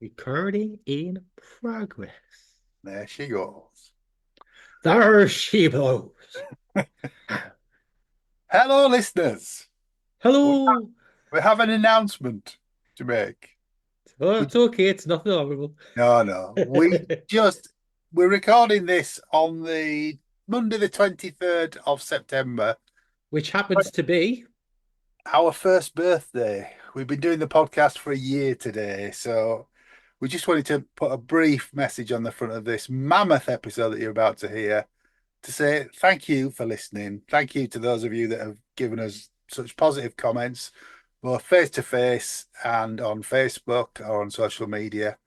Recording in progress. There she goes. There she blows. Hello, listeners. We Hello. we have an announcement to make. Oh, We, it's okay. It's nothing horrible. no, no. We're recording this on the Monday, the 23rd of September, Which happens to be. our first birthday. We've been doing the podcast for a year today, so we just wanted to put a brief message on the front of this mammoth episode that you're about to hear to say thank you for listening. Thank you to those of you that have given us such positive comments, both face to face and on Facebook or on social media.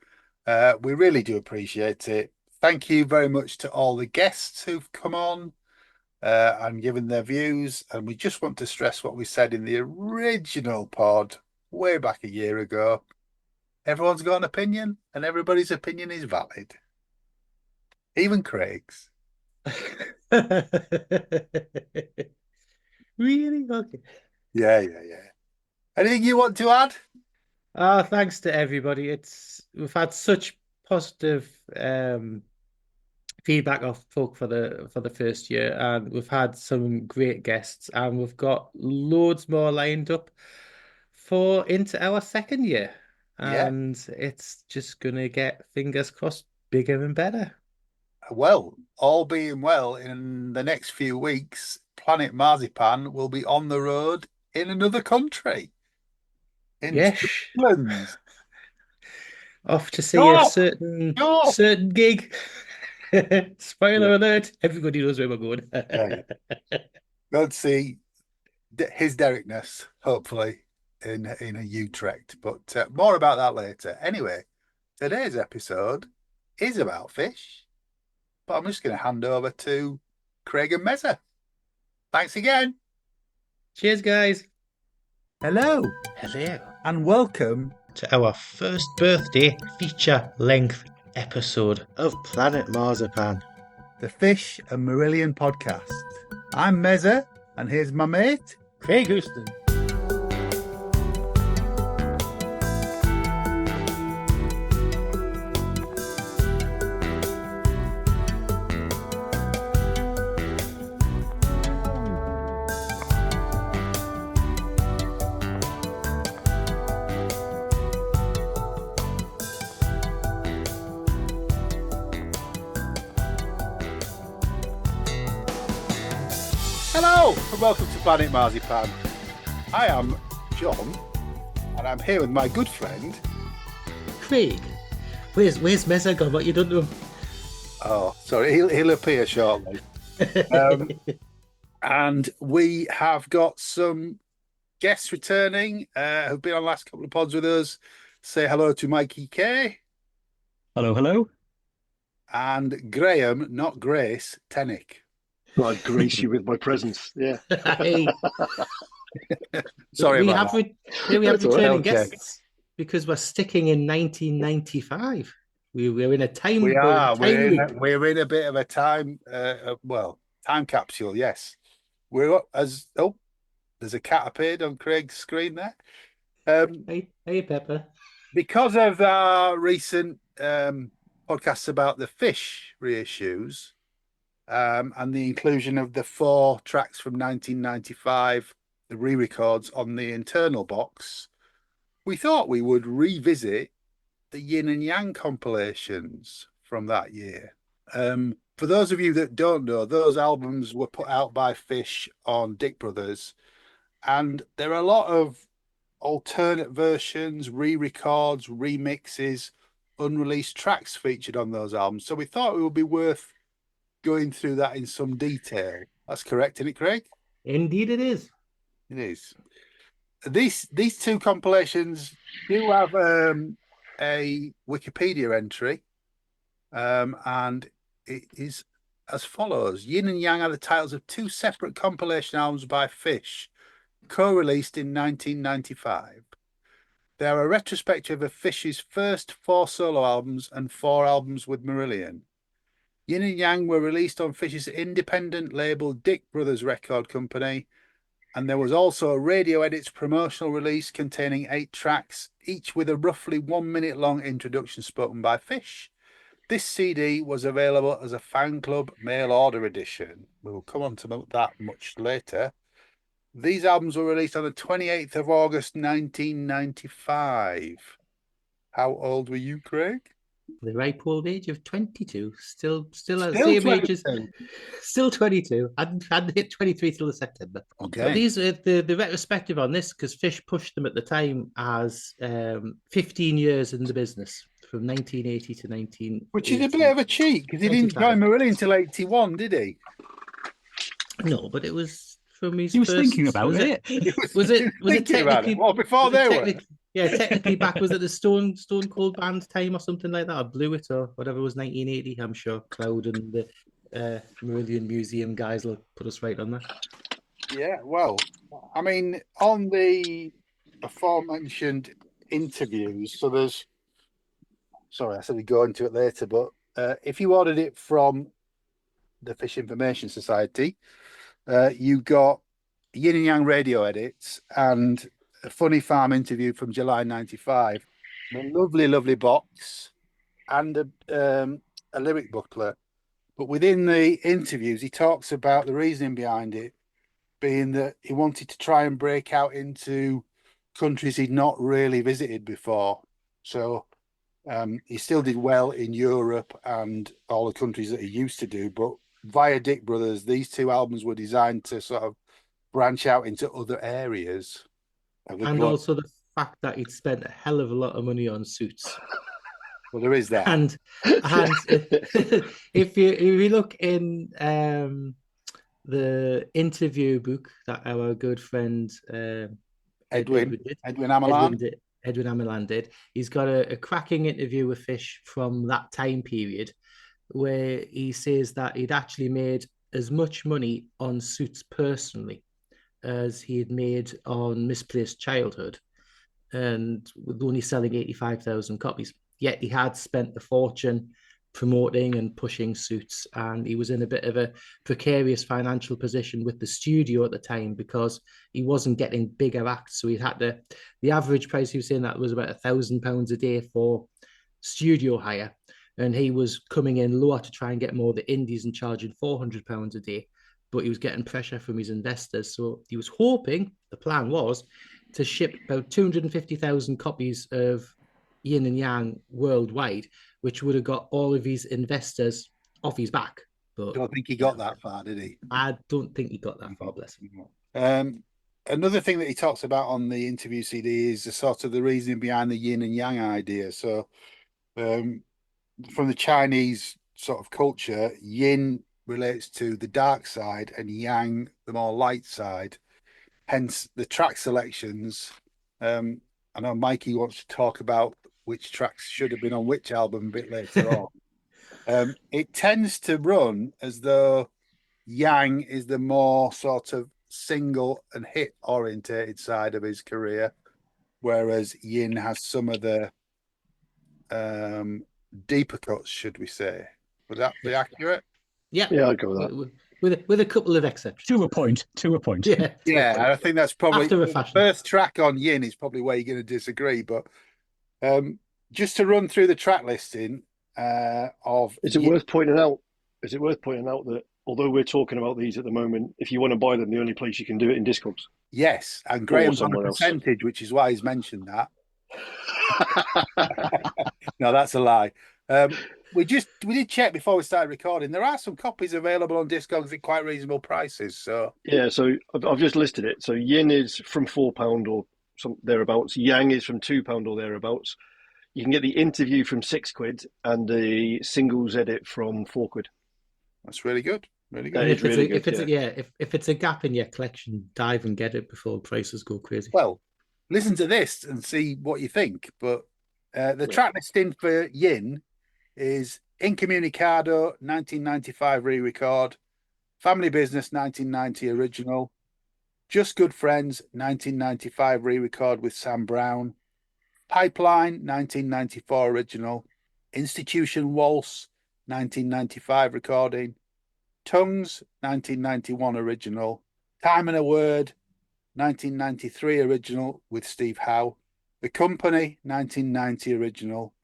We really do appreciate it. Thank you very much to all the guests who've come on and given their views. And we just want to stress what we said in the original pod way back a year ago. Everyone's got an opinion, and everybody's opinion is valid, even Craig's. Really? Okay. Yeah, yeah, yeah. Anything you want to add? Thanks to everybody. We've had such positive feedback off folk for the first year, and we've had some great guests, and we've got loads more lined up for into our second year, Yeah. and it's just gonna get fingers crossed bigger and better. Well, all being well, in the next few weeks, Planet Marzipan will be on the road in another country, in Yes, Scotland. off to see a Stop! Stop! certain gig. Yeah, Spoiler alert! Everybody knows where we're going. yeah, yeah. Go and see his Derrickness, hopefully, in a Utrecht. But more about that later. Anyway, today's episode is about fish, but I'm just going to hand over to Craig and Mezza. Thanks again. Cheers, guys. Hello, Hello. and welcome To our first birthday feature length episode of Planet Marzipan. the Fish and Marillion podcast. I'm Mezza, and here's my mate. Craig Houston. Hello, and welcome to Planet Marzipan. I am John, and I'm here with my good friend. Craig. Where's Mezza gone? What you done to him? Oh, sorry, he'll appear shortly. Um, and we have got some guests returning who've been on the last couple of pods with us. Say hello to Mikie Kay Hello, hello. and Graham, not Grace, Tennick. Well, I'd grace you with my presence. Yeah. Hey, Sorry we about have that. re we have That's all right. returning Okay. guests because we're sticking in 1995. We're in a We time are. time loop. We're in a bit of a time capsule. Yes, we're up as oh, there's a cat appeared on Craig's screen there. Um, Hey, Pepper. because of our recent podcasts about the fish reissues and the inclusion of the four tracks from 1995, the re-records on the internal box, we thought we would revisit the Yin and Yang compilations from that year. For those of you that don't know, those albums were put out by Fish on Dick Brothers, and there are a lot of alternate versions, re-records, remixes, unreleased tracks featured on those albums. So we thought it would be worth going through that in some detail. That's correct, isn't it, Craig? Indeed, it is. It is. These two compilations do have a Wikipedia entry, and it is as follows: Yin and Yang are the titles of two separate compilation albums by Fish, co-released in 1995. They are a retrospective of Fish's first four solo albums and four albums with Marillion. Yin and Yang were released on Fish's independent label Dick Brothers Record Company And there was also a Radio Edits promotional release containing 8 tracks, each with a roughly 1 minute long introduction spoken by Fish. This CD was available as a fan club mail order edition. We will come on to that much later. These albums were released on the 28th of August, 1995. How old were you, Craig? The ripe old age of 22. Still at the Still same age as 22. still 22. Hadn't hit 23 till September. Okay. But these are the retrospective on this, because Fish pushed them at the time as 15 years in the business from 1980 to 1980. Which is a bit of a cheat, because he didn't join Marillion until 81, did he? No, but it was from his He was first, thinking about it. Was it Thinking about technically? it. Well, before they were. Yeah, technically back, was it the Stone Cold Band time or something like that? Or Blew It or whatever was 1980. I'm sure Cloud and the Marillion Museum guys will put us right on that. Yeah, well, I mean, on the aforementioned interviews, so there's, sorry, I said we'd go into it later, but if you ordered it from the Fish Information Society, you got Yin and Yang radio edits and a Funny Farm interview from July 95, a lovely, lovely box, and a lyric booklet. But within the interviews, he talks about the reasoning behind it being that he wanted to try and break out into countries he'd not really visited before. So he still did well in Europe and all the countries that he used to do, but via Dick Brothers, these 2 albums were designed to sort of branch out into other areas. And also the fact that he'd spent a hell of a lot of money on suits. Well, there is that. And if you look in the interview book that our good friend Edwin Ameland did, he's got a cracking interview with Fish from that time period, where he says that he'd actually made as much money on suits personally as he had made on Misplaced Childhood, and with only selling 85,000 copies. Yet he had spent a fortune promoting and pushing suits, and he was in a bit of a precarious financial position with the studio at the time because he wasn't getting bigger acts. So he had the average price he was saying that was about £1,000 a day for studio hire, and he was coming in lower to try and get more of the indies and charging £400 a day. But he was getting pressure from his investors. So he was hoping, the plan was, to ship about 250,000 copies of Yin and Yang worldwide, which would have got all of his investors off his back. But I don't think he got that far, did he? I don't think he got that far, bless him. Another thing that he talks about on the interview CD is the sort of the reasoning behind the Yin and Yang idea. So from the Chinese sort of culture, Yin relates to the dark side and Yang, the more light side. Hence the track selections. I know Mikey wants to talk about which tracks should have been on which album a bit later on. It tends to run as though Yang is the more sort of single and hit orientated side of his career, whereas Yin has some of the deeper cuts, should we say? Would that be accurate? Yeah, I'll go with that. With a couple of exceptions. To a point. Yeah, I think that's probably After a the fashion. first track on Yin is probably where you're going to disagree. But just to run through the track listing of Is it worth pointing out? Is it worth pointing out that although we're talking about these at the moment, if you want to buy them, the only place you can do it in Discogs. Yes, and Graham's on a percentage, which is why he's mentioned that. No, that's a lie. We did check before we started recording. There are some copies available on Discogs at quite reasonable prices. So yeah, so I've just listed it. So Yin is from £4 or some thereabouts. Yang is from £2 or thereabouts. You can get the interview from £6 and the singles edit from £4. That's really good. Really good. That is really good. If it's a gap in your collection, dive and get it before prices go crazy. Well, listen to this and see what you think. But the track listing for Yin is Incommunicado 1995 re-record, Family Business 1990 original, Just Good Friends 1995 re-record with Sam Brown, Pipeline 1994 original, Institution Waltz 1995 recording, Tongues 1991 original, Time and a Word 1993 original with Steve Howe. The Company, 1990 original.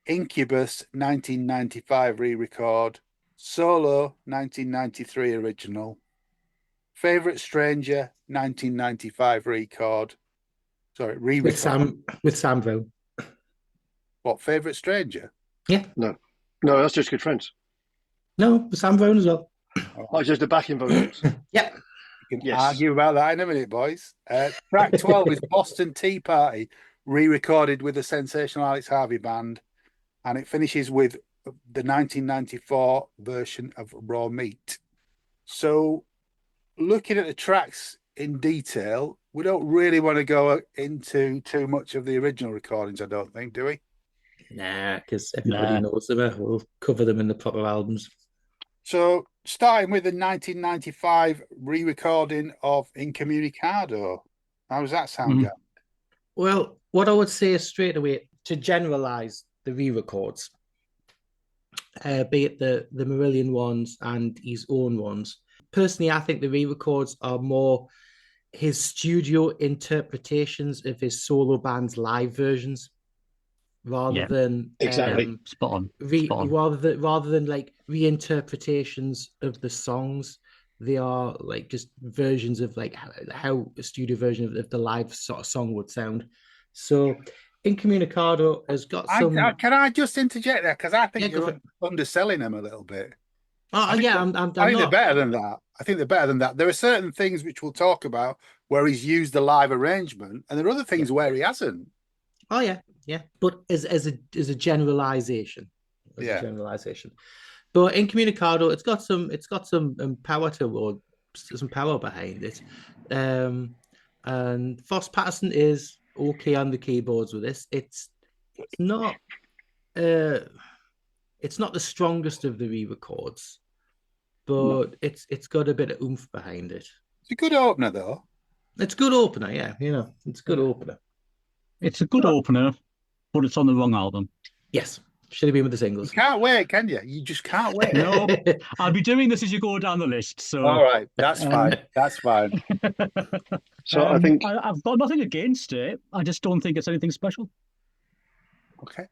Incubus, 1995 re-record. Solo, 1993 original. Favorite Stranger, 1995 record. Sorry, re-record. With Sam Brown. What, Favorite Stranger? Yeah. No, that's just Good Friends. No, with Sam Brown as well. Oh, just the backing vocals. Yep. You can argue about that in a minute, boys. Track 12 is Boston Tea Party, re-recorded with the sensational Alex Harvey Band, and it finishes with the 1994 version of Raw Meat. So, looking at the tracks in detail, we don't really want to go into too much of the original recordings, I don't think, do we? Nah, because everybody knows them. We'll cover them in the proper albums. So, starting with the 1995 re-recording of Incommunicado. How does that sound, Gav? Well, what I would say is straight away, to generalize the re-records, be it the Marillion ones and his own ones. Personally, I think the re-records are more his studio interpretations of his solo band's live versions, rather than exactly spot on. Rather than like reinterpretations of the songs. They are like just versions of like how a studio version of the live sort of song would sound. So Incommunicado has got some. Can I just interject there? Because I think you're underselling them a little bit. I think they're better than that. I think they're better than that. There are certain things which we'll talk about where he's used the live arrangement, and there are other things where he hasn't. Oh yeah. But as a generalization, generalization. But Incommunicado, it's got some power some power behind it. And Foss Patterson is okay on the keyboards with this. It's not the strongest of the re-records, but it's got a bit of oomph behind it. It's a good opener, though. It's a good opener, yeah. It's a good opener. It's a good opener, but it's on the wrong album. Yes. Should have been with the singles. You can't wait, can you? You just can't wait. No, I'll be doing this as you go down the list. So all right, that's fine. That's fine. So I think I've got nothing against it. I just don't think it's anything special. Okay,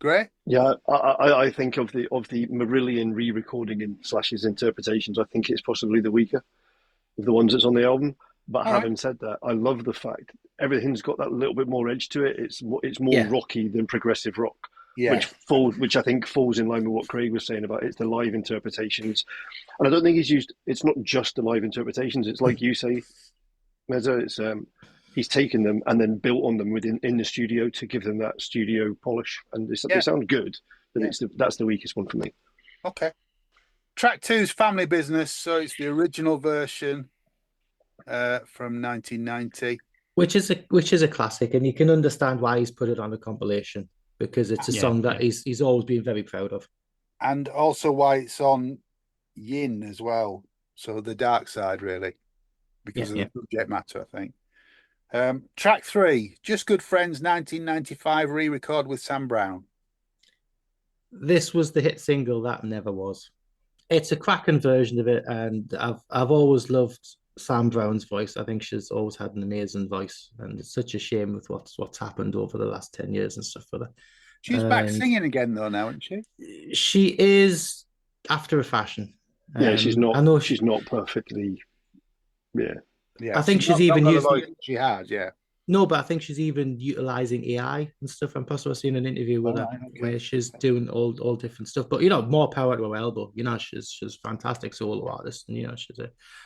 great. Yeah, I think of the Marillion re-recording in / interpretations, I think it's possibly the weaker of the ones that's on the album. But having said that, I love the fact everything's got that little bit more edge to it. It's more rocky than progressive rock. Yeah. Which I think falls in line with what Craig was saying about it's the live interpretations. And I don't think it's not just the live interpretations. It's like you say, Mezza, it's he's taken them and then built on them in the studio to give them that studio polish. And they sound good, but that's the weakest one for me. Okay. Track 2 is Family Business, so it's the original version from 1990. Which is a classic, and you can understand why he's put it on a compilation. Because it's a song that he's always been very proud of. And also why it's on Yin as well. So the dark side, really. Because of the subject matter, I think. Track 3, Just Good Friends, 1995, re-record with Sam Brown. This was the hit single that never was. It's a cracking version of it, and I've always loved Sam Brown's voice. I think she's always had an amazing voice, and it's such a shame with what's happened over the last 10 years and stuff for her. She's back singing again though now, isn't she? She is, after a fashion. Yeah, she's not. I know she's not perfectly. Yeah. I think she's even used. She has, yeah. No, but I think she's even utilizing AI and stuff. I'm possibly seeing an interview with her where she's doing all different stuff. But more power to her elbow. She's a fantastic solo artist, and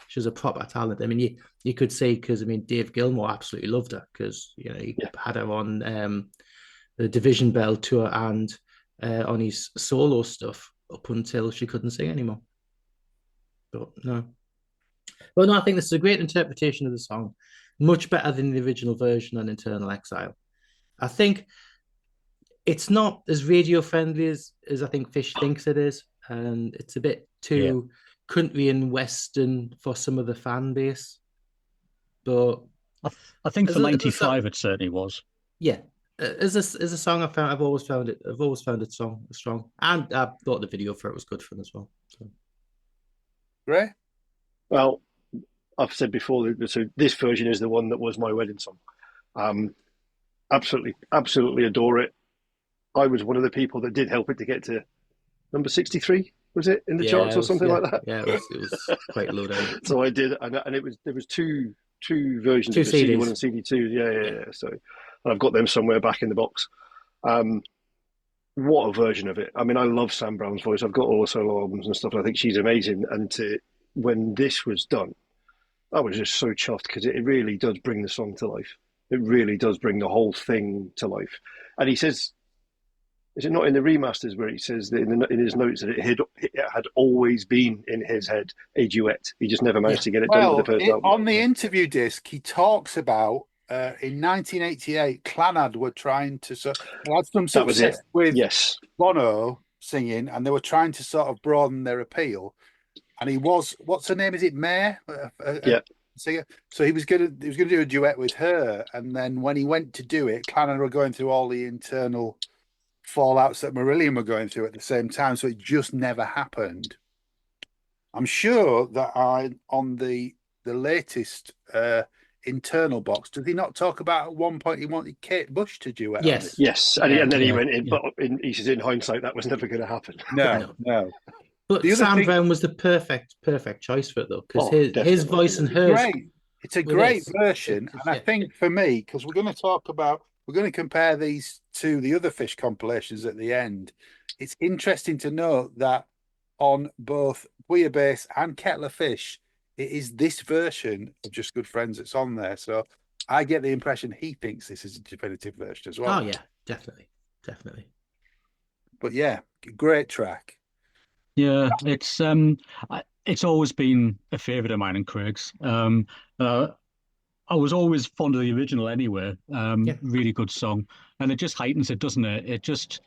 she's a proper talent. I mean, you could say because Dave Gilmour absolutely loved her because he had her on the Division Bell tour and on his solo stuff up until she couldn't sing anymore. But no, I think this is a great interpretation of the song. Much better than the original version on Internal Exile. I think it's not as radio friendly as I think Fish thinks it is, and it's a bit too country and western for some of the fan base. But I think for '95 it certainly was. Yeah, as a song, I've always found it strong, and I thought the video for it was good fun as well. So. Great. Well, I've said before, so this version is the one that was my wedding song. Absolutely adore it. I was one of the people that did help it to get to number 63. Was it in the charts or something like that? Yeah, it was quite low down. So I did, and there was two versions Two of it, CD1 CDs. and CD2. Yeah. So I've got them somewhere back in the box. What a version of it! I mean, I love Sam Brown's voice. I've got all the solo albums and stuff, and I think she's amazing. And when this was done, I was just so chuffed because it really does bring the song to life. It really does bring the whole thing to life. And he says, is it not in the remasters where he says that in his notes that it had always been in his head a duet? He just never managed to get it done with the first album. On the interview disc, he talks about in 1988, Clannad were trying to had some success with Bono singing, and they were trying to sort of broaden their appeal. And he was, what's her name? Is it Mare? Singer. So he was gonna do a duet with her, and then when he went to do it, Clannad were going through all the internal fallouts that Marillion were going through at the same time, so it just never happened. I'm sure that on the latest internal box, did he not talk about at one point he wanted Kate Bush to duet? Yes, and then he went in, but he says in hindsight that was never going to happen. No. But Sam Brown was the perfect choice for it though, because his voice and hers. Great. It's a great version, and I think for me, because we're going to compare these to the other Fish compilations at the end. It's interesting to note that on both Bouillabaisse and Kettle of Fish, it is this version of Just Good Friends that's on there. So I get the impression he thinks this is a definitive version as well. Oh yeah, definitely. But yeah, great track. Yeah, it's always been a favourite of mine and Craig's. I was always fond of the original anyway. Really good song, and it just heightens it, doesn't it? It just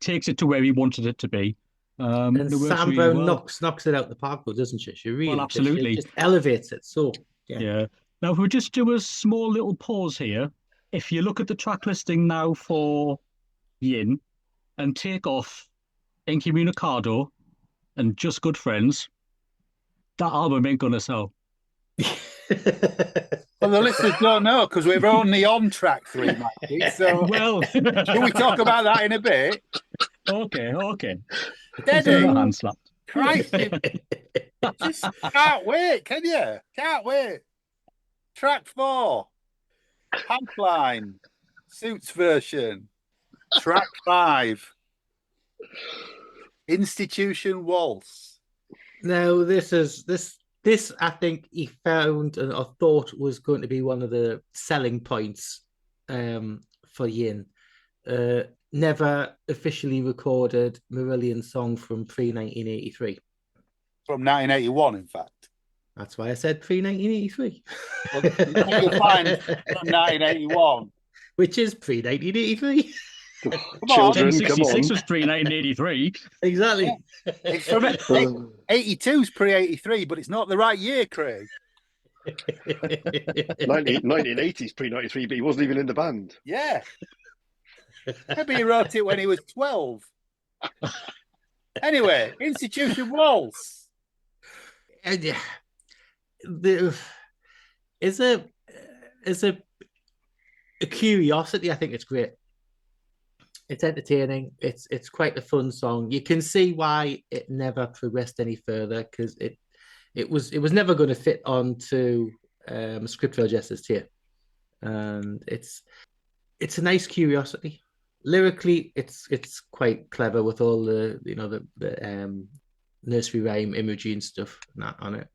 takes it to where he wanted it to be. And Sam Brown knocks it out the park, doesn't she? She really, absolutely, she just elevates it. So yeah. Now if we just do a small little pause here. If you look at the track listing now for Yin, and take off Incommunicado and Just Good Friends, that album ain't gonna sell. Well, the listeners don't know because we're only on track 3, Mikey. So, can we talk about that in a bit? Okay. Steady. Hand slapped. Christ, just can't wait, can you? Can't wait. Track 4, Pipeline, Suits version. Track 5, Institution Waltz. Now this I think he found and I thought was going to be one of the selling points for Yin. Never officially recorded Marillion song from pre-1983. From 1981, in fact. That's why I said pre-1983. Well, you'll find from 1981. Which is pre-1983. Children, 1066 was pre-1983. Exactly. Yeah. It's from 82 is pre-83, but it's not the right year, Craig. 1980 is pre-93, but he wasn't even in the band. Yeah. Maybe he wrote it when he was 12. Anyway, Institution Waltz. Is a curiosity. I think it's great. It's entertaining. It's quite a fun song. You can see why it never progressed any further because it was never going to fit onto Scriptural Justice Tier, and it's a nice curiosity. Lyrically, it's quite clever with all the nursery rhyme imagery and stuff and that on it,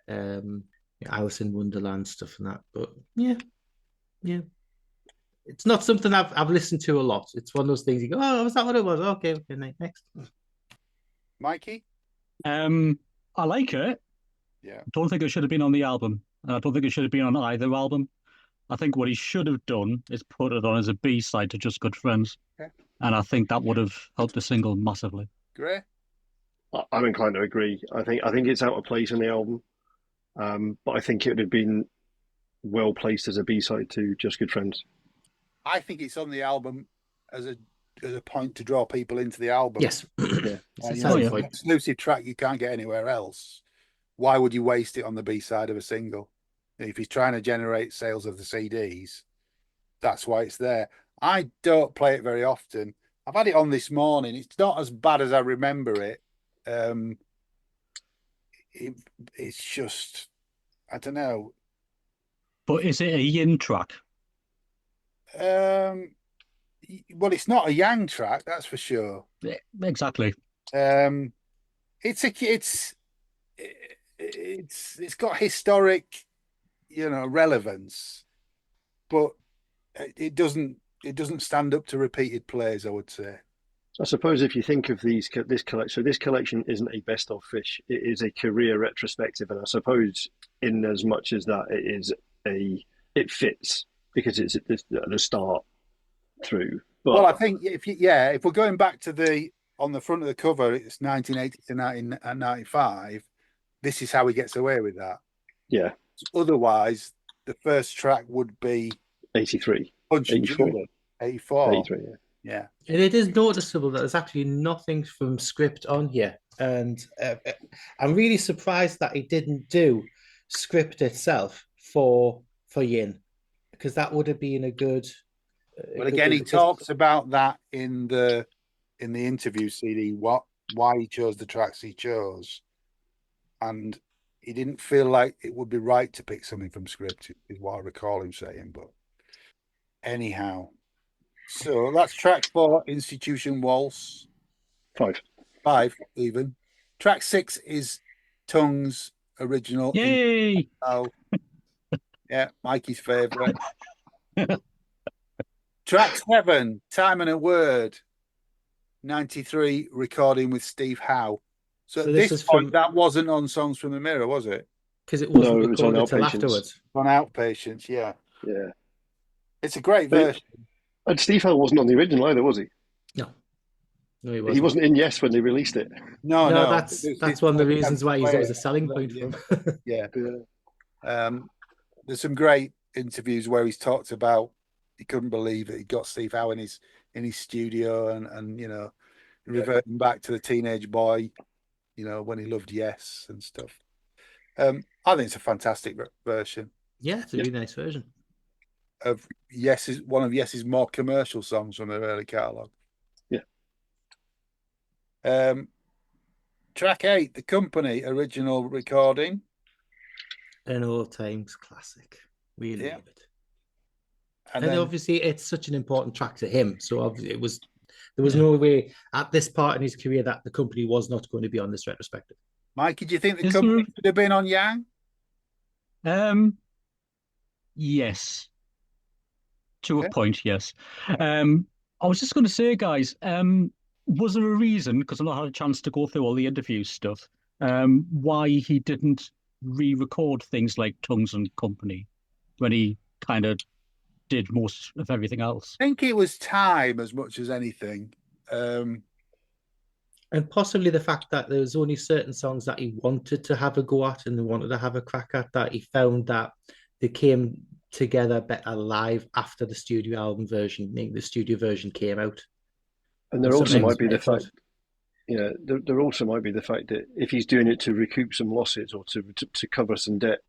and Alice in Wonderland stuff and that. But yeah. It's not something I've listened to a lot. It's one of those things you go, oh, was that what it was? Okay, next. Mikey? I like it. Yeah. I don't think it should have been on the album. I don't think it should have been on either album. I think what he should have done is put it on as a B-side to Just Good Friends. Okay. And I think that would have helped the single massively. Great. I'm inclined to agree. I think it's out of place in the album. But I think it would have been well placed as a B-side to Just Good Friends. I think it's on the album as a point to draw people into the album. Yes. Exclusive track you can't get anywhere else. why would you waste it on the B-side of a single? If he's trying to generate sales of the CDs, that's why it's there. I don't play it very often. I've had it on this morning. It's not as bad as I remember it. It's just, I don't know. But is it a yin track? Well, it's not a Yang track, that's for sure. Yeah, exactly. It's got historic, relevance, but it doesn't stand up to repeated plays, I would say. I suppose if you think of this collection, so this collection isn't a best of Fish; it is a career retrospective, and I suppose in as much as that, it fits because it's at the start through. But, well, I think if we're going back to on the front of the cover, it's 1980 to 1995. This is how he gets away with that. Yeah. Otherwise, the first track would be 83, 84, 83. Yeah. And it is noticeable that there's actually nothing from script on here. And I'm really surprised that he didn't do script itself for Yin, because that would have been a good. But again, he talks about that in the interview CD, why he chose the tracks he chose. And he didn't feel like it would be right to pick something from script, is what I recall him saying. But anyhow. So that's track 4, Institution Waltz. 5 even. Track 6 is Tongue's original. Yay! Yeah, Mikey's favourite. Track 7, Time and a Word. 93 recording with Steve Howe. So at this point, that wasn't on Songs from the Mirror, was it? Because it wasn't recorded until afterwards. On Outpatients, yeah. Yeah. It's a great version. And Steve Howe wasn't on the original either, was he? No, he wasn't in Yes when they released it. No. That's one of the reasons why he's always a selling point for him. Yeah. There's some great interviews where he's talked about he couldn't believe it. He got Steve Howe in his studio and reverting back to the teenage boy, when he loved Yes and stuff. I think it's a fantastic version. Yeah, it's a really nice version. Of one of Yes's more commercial songs from their early catalogue. Yeah. Track 8, The Company original recording. An old times classic. Really love it. And then, obviously it's such an important track to him. So obviously there was no way at this part in his career that the Company was not going to be on this retrospective. Mikey, do you think the Company could have been on Yang? Yes. To a point, yes. I was just going to say, guys, was there a reason, because I've not had a chance to go through all the interview stuff, why he didn't re-record things like Tongues and Company when he kind of did most of everything else? I think it was time as much as anything. And possibly the fact that there was only certain songs that he wanted to have a go at and he wanted to have a crack at, that he found that they came together better live after the studio album version. The studio version came out. And there also might be the fact, there also might be the fact that if he's doing it to recoup some losses or to cover some debt,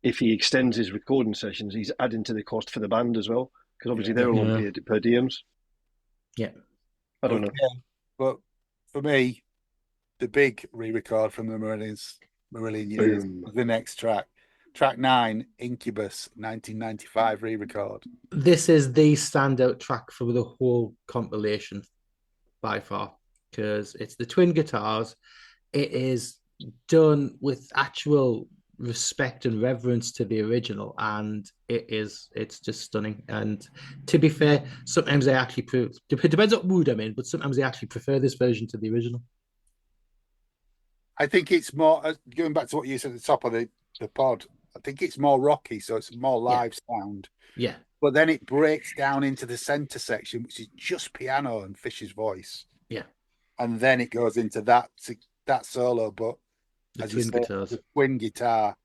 if he extends his recording sessions, he's adding to the cost for the band as well, because obviously they're all on per diems. Yeah. I don't know. But for me, the big re-record from the Marillion Years was the next track. Track 9, Incubus, 1995 re-record. This is the standout track for the whole compilation by far, because it's the twin guitars. It is done with actual respect and reverence to the original, and it's just stunning. And to be fair, sometimes I actually depends what mood I'm in, but sometimes I actually prefer this version to the original. I think it's more, going back to what you said at the top of the pod, I think it's more rocky, so it's more live sound. Yeah. But then it breaks down into the center section, which is just piano and Fish's voice. Yeah. And then it goes into that solo, but the twin guitars. The twin guitar.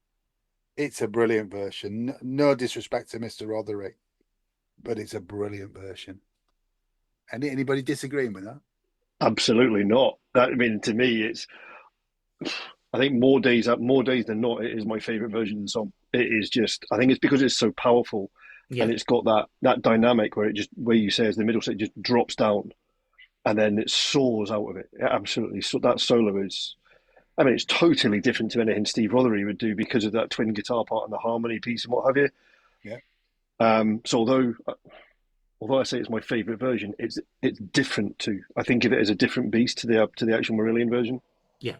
It's a brilliant version. No disrespect to Mr. Roderick, but it's a brilliant version. Anybody disagreeing with that? Absolutely not. To me, I think more days than not, it is my favourite version of the song. It is just, I think it's because it's so powerful, and it's got that dynamic where you say as the middle set just drops down, and then it soars out of it. Absolutely, so that solo is. I mean, it's totally different to anything Steve Rothery would do because of that twin guitar part and the harmony piece and what have you. Yeah. So although I say it's my favourite version, it's different too. I think of it as a different beast to the actual Marillion version. Yeah.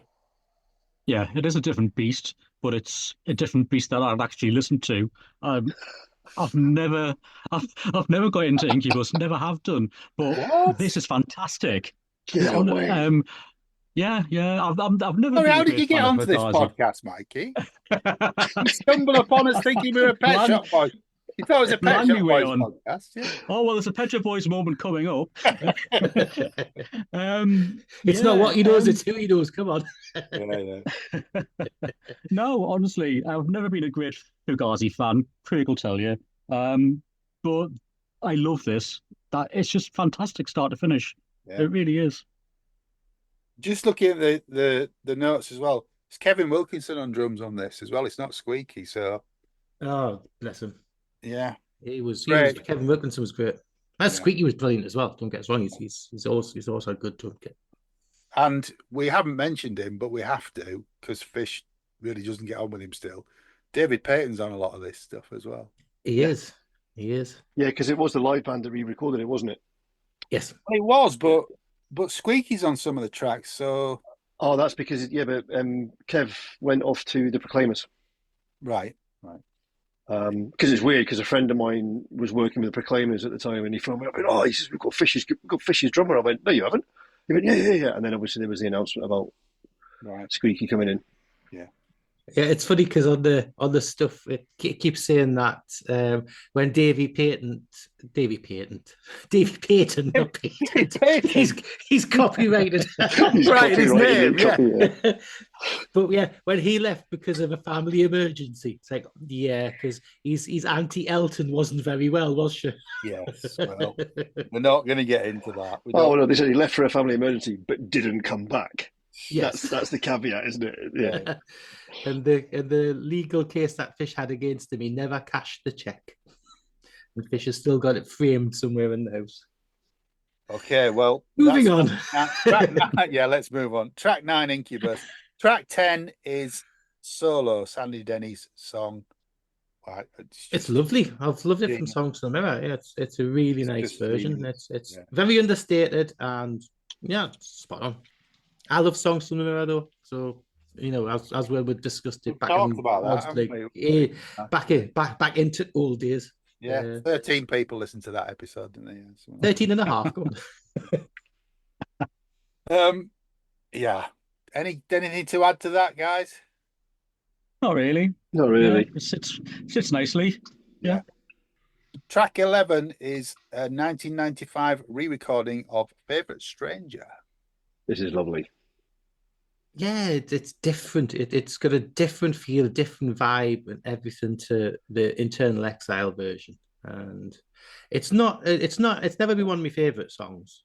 Yeah, it is a different beast, but it's a different beast that I'd actually listened to. I've never got into Incubus, never have done, but this is fantastic. Get away. Yeah. I've never. Sorry, been how a did great you get fan of onto this Fugazi. podcast, Mikey? You stumbled upon us thinking we were a Pet Shop Boys. You thought it was a Pet Shop Boys podcast. Yeah. Oh well, there's a Pet Shop Boys moment coming up. It's not what he knows; it's who he knows. Come on. No, honestly, I've never been a great Fugazi fan. Craig will tell you. But I love this. That it's just fantastic, start to finish. Yeah. It really is. Just looking at the notes as well, it's Kevin Wilkinson on drums on this as well. It's not Squeaky, so. Oh, bless him. Yeah, Kevin Wilkinson was great. Squeaky was brilliant as well. Don't get us wrong; he's also a good drum kit. And we haven't mentioned him, but we have to because Fish really doesn't get on with him still. David Payton's on a lot of this stuff as well. He is. Yeah, because it was the live band that re-recorded it, wasn't it? Yes, it was, but Squeaky's on some of the tracks. So, that's because Kev went off to the Proclaimers, right. Because it's weird because a friend of mine was working with the Proclaimers at the time, and he phoned me up and he says we've got Fish's drummer. I went, no, you haven't. He went, yeah. And then obviously there was the announcement about Squeaky coming in. Yeah, it's funny because on the stuff it keeps saying that when Davy Payton, not Payton, he's copyrighted, right? His name, yeah. But yeah, when he left because of a family emergency, it's like because his Auntie Elton wasn't very well, was she? Yes. Well, we're not going to get into that. No, they said he left for a family emergency but didn't come back. Yes, that's the caveat, isn't it? Yeah. And the legal case that Fish had against him, he never cashed the check, and Fish has still got it framed somewhere in the house. Okay, well, moving on. Track 9, yeah, let's move on. Track 9, Incubus. Track 10 is Solo, Sandy Denny's song. It's lovely. I've loved it from Songs to the Mirror. It's a really nice version. It's very understated and spot on. I love Songs from the Mirror though, so as well we discussed it back back into old days. Yeah, 13 people listened to that episode, didn't they? 13 and a half. Yeah. Anything to add to that, guys? Not really. Yeah, it sits nicely. Yeah. Track 11 is a 1995 re-recording of Favorite Stranger. This is lovely. Yeah, it's different. It's got a different feel, different vibe, and everything to the Internal Exile version. And it's never been one of my favorite songs,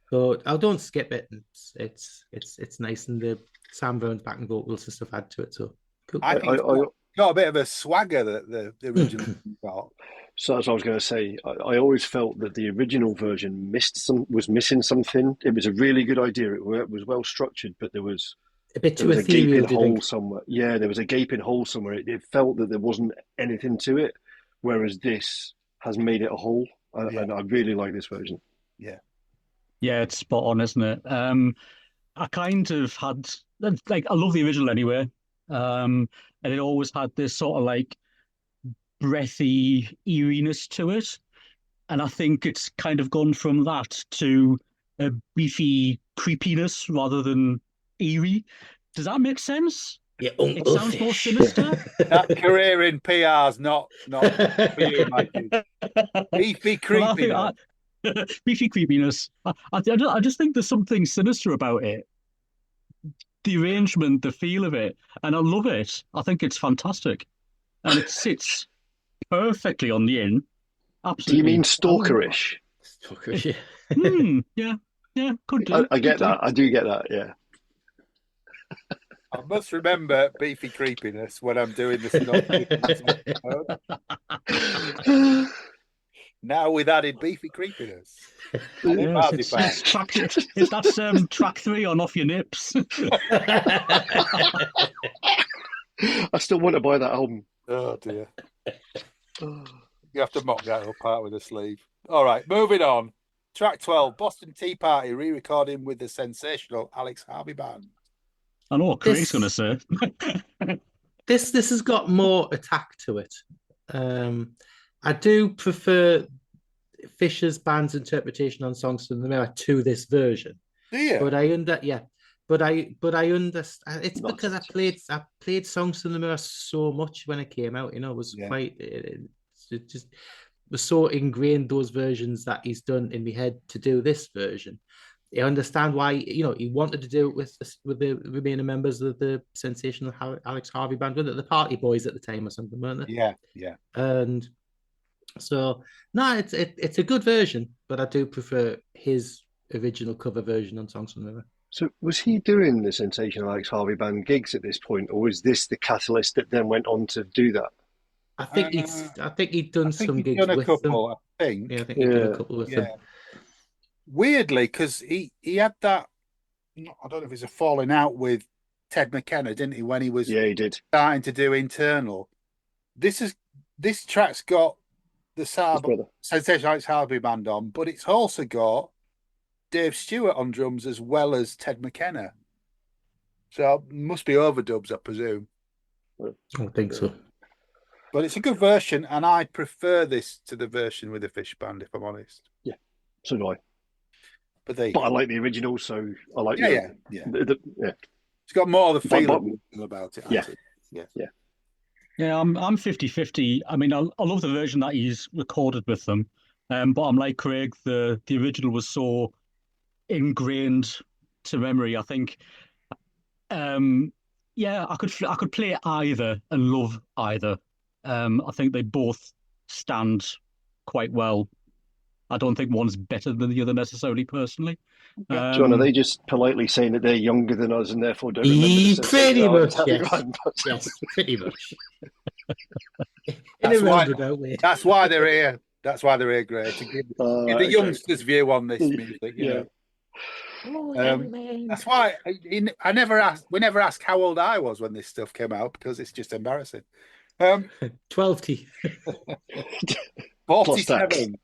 but I don't skip it. It's nice, and the Sam Brown's backing vocals and stuff add to it. So cool. I think it's got a bit of a swagger that the original got. So as I was going to say, I always felt that the original version was missing something. It was a really good idea. It was well structured, but there was a bit too ethereal. Gaping hole somewhere. Yeah, there was a gaping hole somewhere. It felt that there wasn't anything to it, whereas this has made it a whole. And I really like this version. Yeah, it's spot on, isn't it? I kind of had I love the original anyway, and it always had this sort of like breathy eeriness to it, and I think it's kind of gone from that to a beefy creepiness rather than eerie. Does that make sense? Yeah, it sounds more sinister. That career in PR's not for you, Mikey. Beefy creepiness. Beefy creepiness. I just think there's something sinister about it. The arrangement, the feel of it, and I love it. I think it's fantastic, and it sits perfectly on the in. Absolutely. Do you mean stalkerish? Stalkerish, yeah. Yeah, could do. I get that. I do get that, yeah. I must remember Beefy Creepiness when I'm doing this. Now with added Beefy Creepiness. Yes, it's track 3 on Off Your Nips. I still want to buy that album. Oh dear. You have to mock that up part with a sleeve. All right, moving on. Track 12, Boston Tea Party, re-recording with the sensational Alex Harvey Band. I know what Craig's going to say. This has got more attack to it. I do prefer Fisher's band's interpretation on Songs from the Mirror to this version. Do you? But I understand. It's because I played Songs from the Mirror so much when it came out. It was quite. It just was so ingrained, those versions that he's done in my head, to do this version. I understand why he wanted to do it with the remaining members of the sensational Alex Harvey Band, with the Party Boys at the time or something, weren't they? Yeah. And so no, it's a good version, but I do prefer his original cover version on Songs from the River. So was he doing the sensational Alex Harvey Band gigs at this point, or was this the catalyst that then went on to do that? I think he'd done some gigs with them. I think he'd done a couple with them. Weirdly, because he had that, I don't know if it's a falling out with Ted McKenna, didn't he? When he was he did starting to do internal. This track's got the sensational Alex Harvey Band on, but it's also got Dave Stewart on drums as well as Ted McKenna. So it must be overdubs, I presume. I don't think so. But it's a good version, and I prefer this to the version with the Fish Band, if I'm honest. Yeah, so do I. But I like the original, so I like yeah. It's got more of the feeling about it. Yeah, I'm 50-50. I mean, I love the version that he's recorded with them, but I'm like Craig. The original was so ingrained to memory. I think, I could play either and love either. I think they both stand quite well. I don't think one's better than the other necessarily, personally. John, are they just politely saying that they're younger than us and therefore don't remember? Pretty much, yes, pretty much. That's why they're here. That's why they're here, Gray, to give the youngsters' view on this music. You know. That's why we never asked how old I was when this stuff came out, because it's just embarrassing. 12 teeth. 47.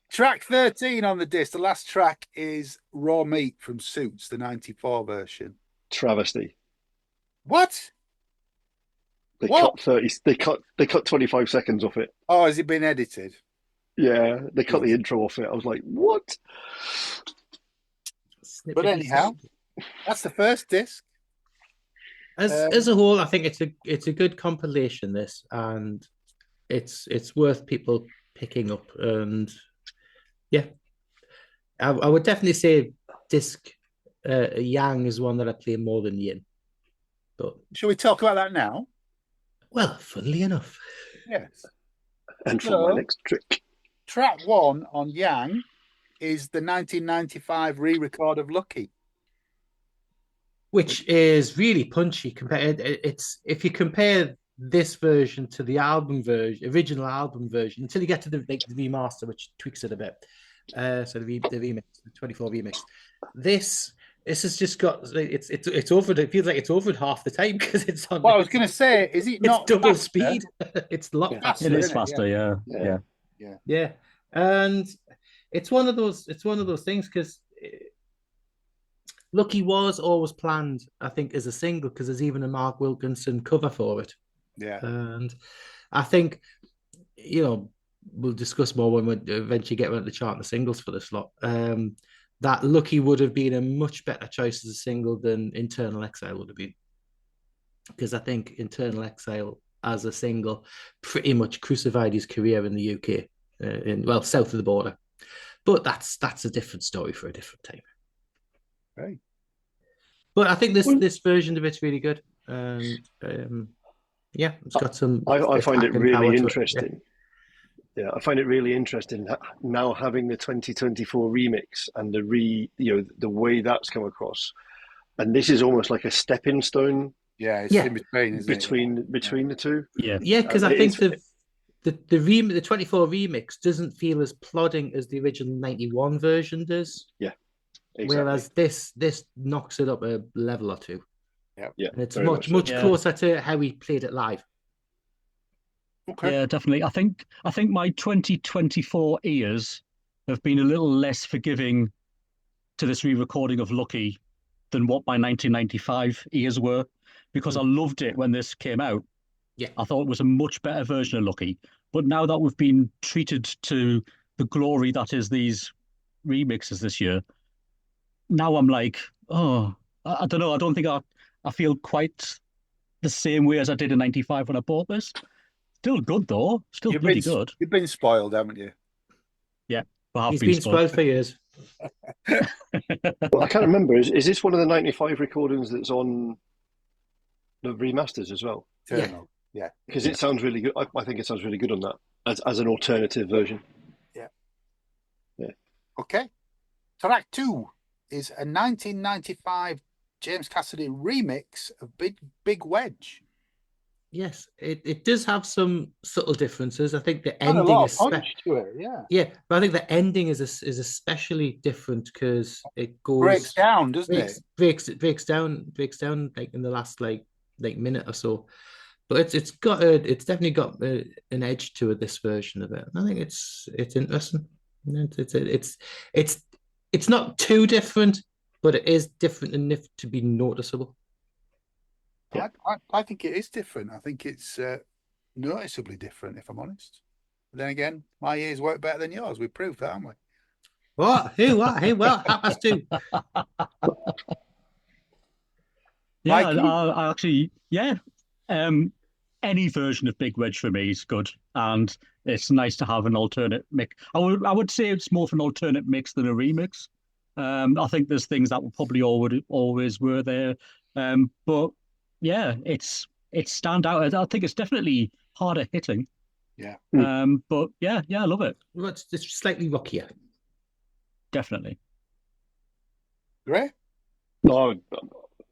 Track 13 on the disc. The last track is Raw Meat from Suits, the 94 version. Travesty. What? They cut 30. They cut 25 seconds off it. Oh, has it been edited? Yeah, they cut the intro off it. I was like, what? But anyhow, that's the first disc. As a whole, I think it's a good compilation, this, and it's worth people picking up. And yeah, I would definitely say disc Yang is one that I play more than Yin. But shall we talk about that now? Well, funnily enough, yes. And for my next trick, track 1 on Yang is the 1995 re-record of Lucky, which is really punchy. If you compare this version to the original album version, until you get to the remaster, which tweaks it a bit. So the remix, the 24 remix. This has just got it's over. It feels like it's over half the time because it's on. Well, I was going to say, is it not double faster? speed? It's a lot faster. It is faster, yeah. And it's one of those things, because Lucky was always planned, I think, as a single, because there's even a Mark Wilkinson cover for it. Yeah. And I think, we'll discuss more when we eventually get around the chart and the singles for this lot. That Lucky would have been a much better choice as a single than Internal Exile would have been. Because I think Internal Exile as a single pretty much crucified his career in the UK, south of the border. But that's a different story for a different time. Right. But I think this version of it's really good. And it's got some. I find it really interesting. Yeah, I find it really interesting now having the 2024 remix and the way that's come across. And this is almost like a stepping stone. Yeah, it's in between, isn't between the two. Yeah, because I think the 24 remix doesn't feel as plodding as the original 91 version does. Yeah, exactly. Whereas this knocks it up a level or two. Yeah, and it's much closer to how we played it live. Okay. Yeah, definitely. I think my 2024 ears have been a little less forgiving to this re-recording of Lucky than what my 1995 ears were, because I loved it when this came out. Yeah, I thought it was a much better version of Lucky. But now that we've been treated to the glory that is these remixes this year, now I'm like, oh, I don't know. I don't think I feel quite the same way as I did in 95 when I bought this. Still good though. Still bloody good. You've been spoiled, haven't you? Yeah, I have he's been spoiled for years. Well, I can't remember. Is this one of the 95 recordings that's on the remasters as well? Yeah. Because it sounds really good. I think it sounds really good on that as an alternative version. Yeah. Yeah. Okay. Track 2 is a 1995 James Cassidy remix of Big Wedge. Yes, it does have some subtle differences. I think the Got ending is punch to it, yeah. Yeah, but I think the ending is especially different because it goes breaks down, doesn't it? Breaks down like in the last like minute or so. But it's definitely got an edge to it, this version of it. And I think it's interesting. It's not too different, but it is different enough to be noticeable. Yeah. I think it is different. I think it's noticeably different, if I'm honest. But then again, my ears work better than yours. We've proved that, haven't we? What? Who? What? Who? Well, half past two. Yeah, I actually, yeah. Any version of Big Wedge for me is good, and it's nice to have an alternate mix. I would say it's more of an alternate mix than a remix. I think there's things that will probably always were there, but yeah, it's stand out. I think it's definitely harder hitting. Yeah. But yeah, I love it. Well, it's slightly rockier. Definitely. Great. No,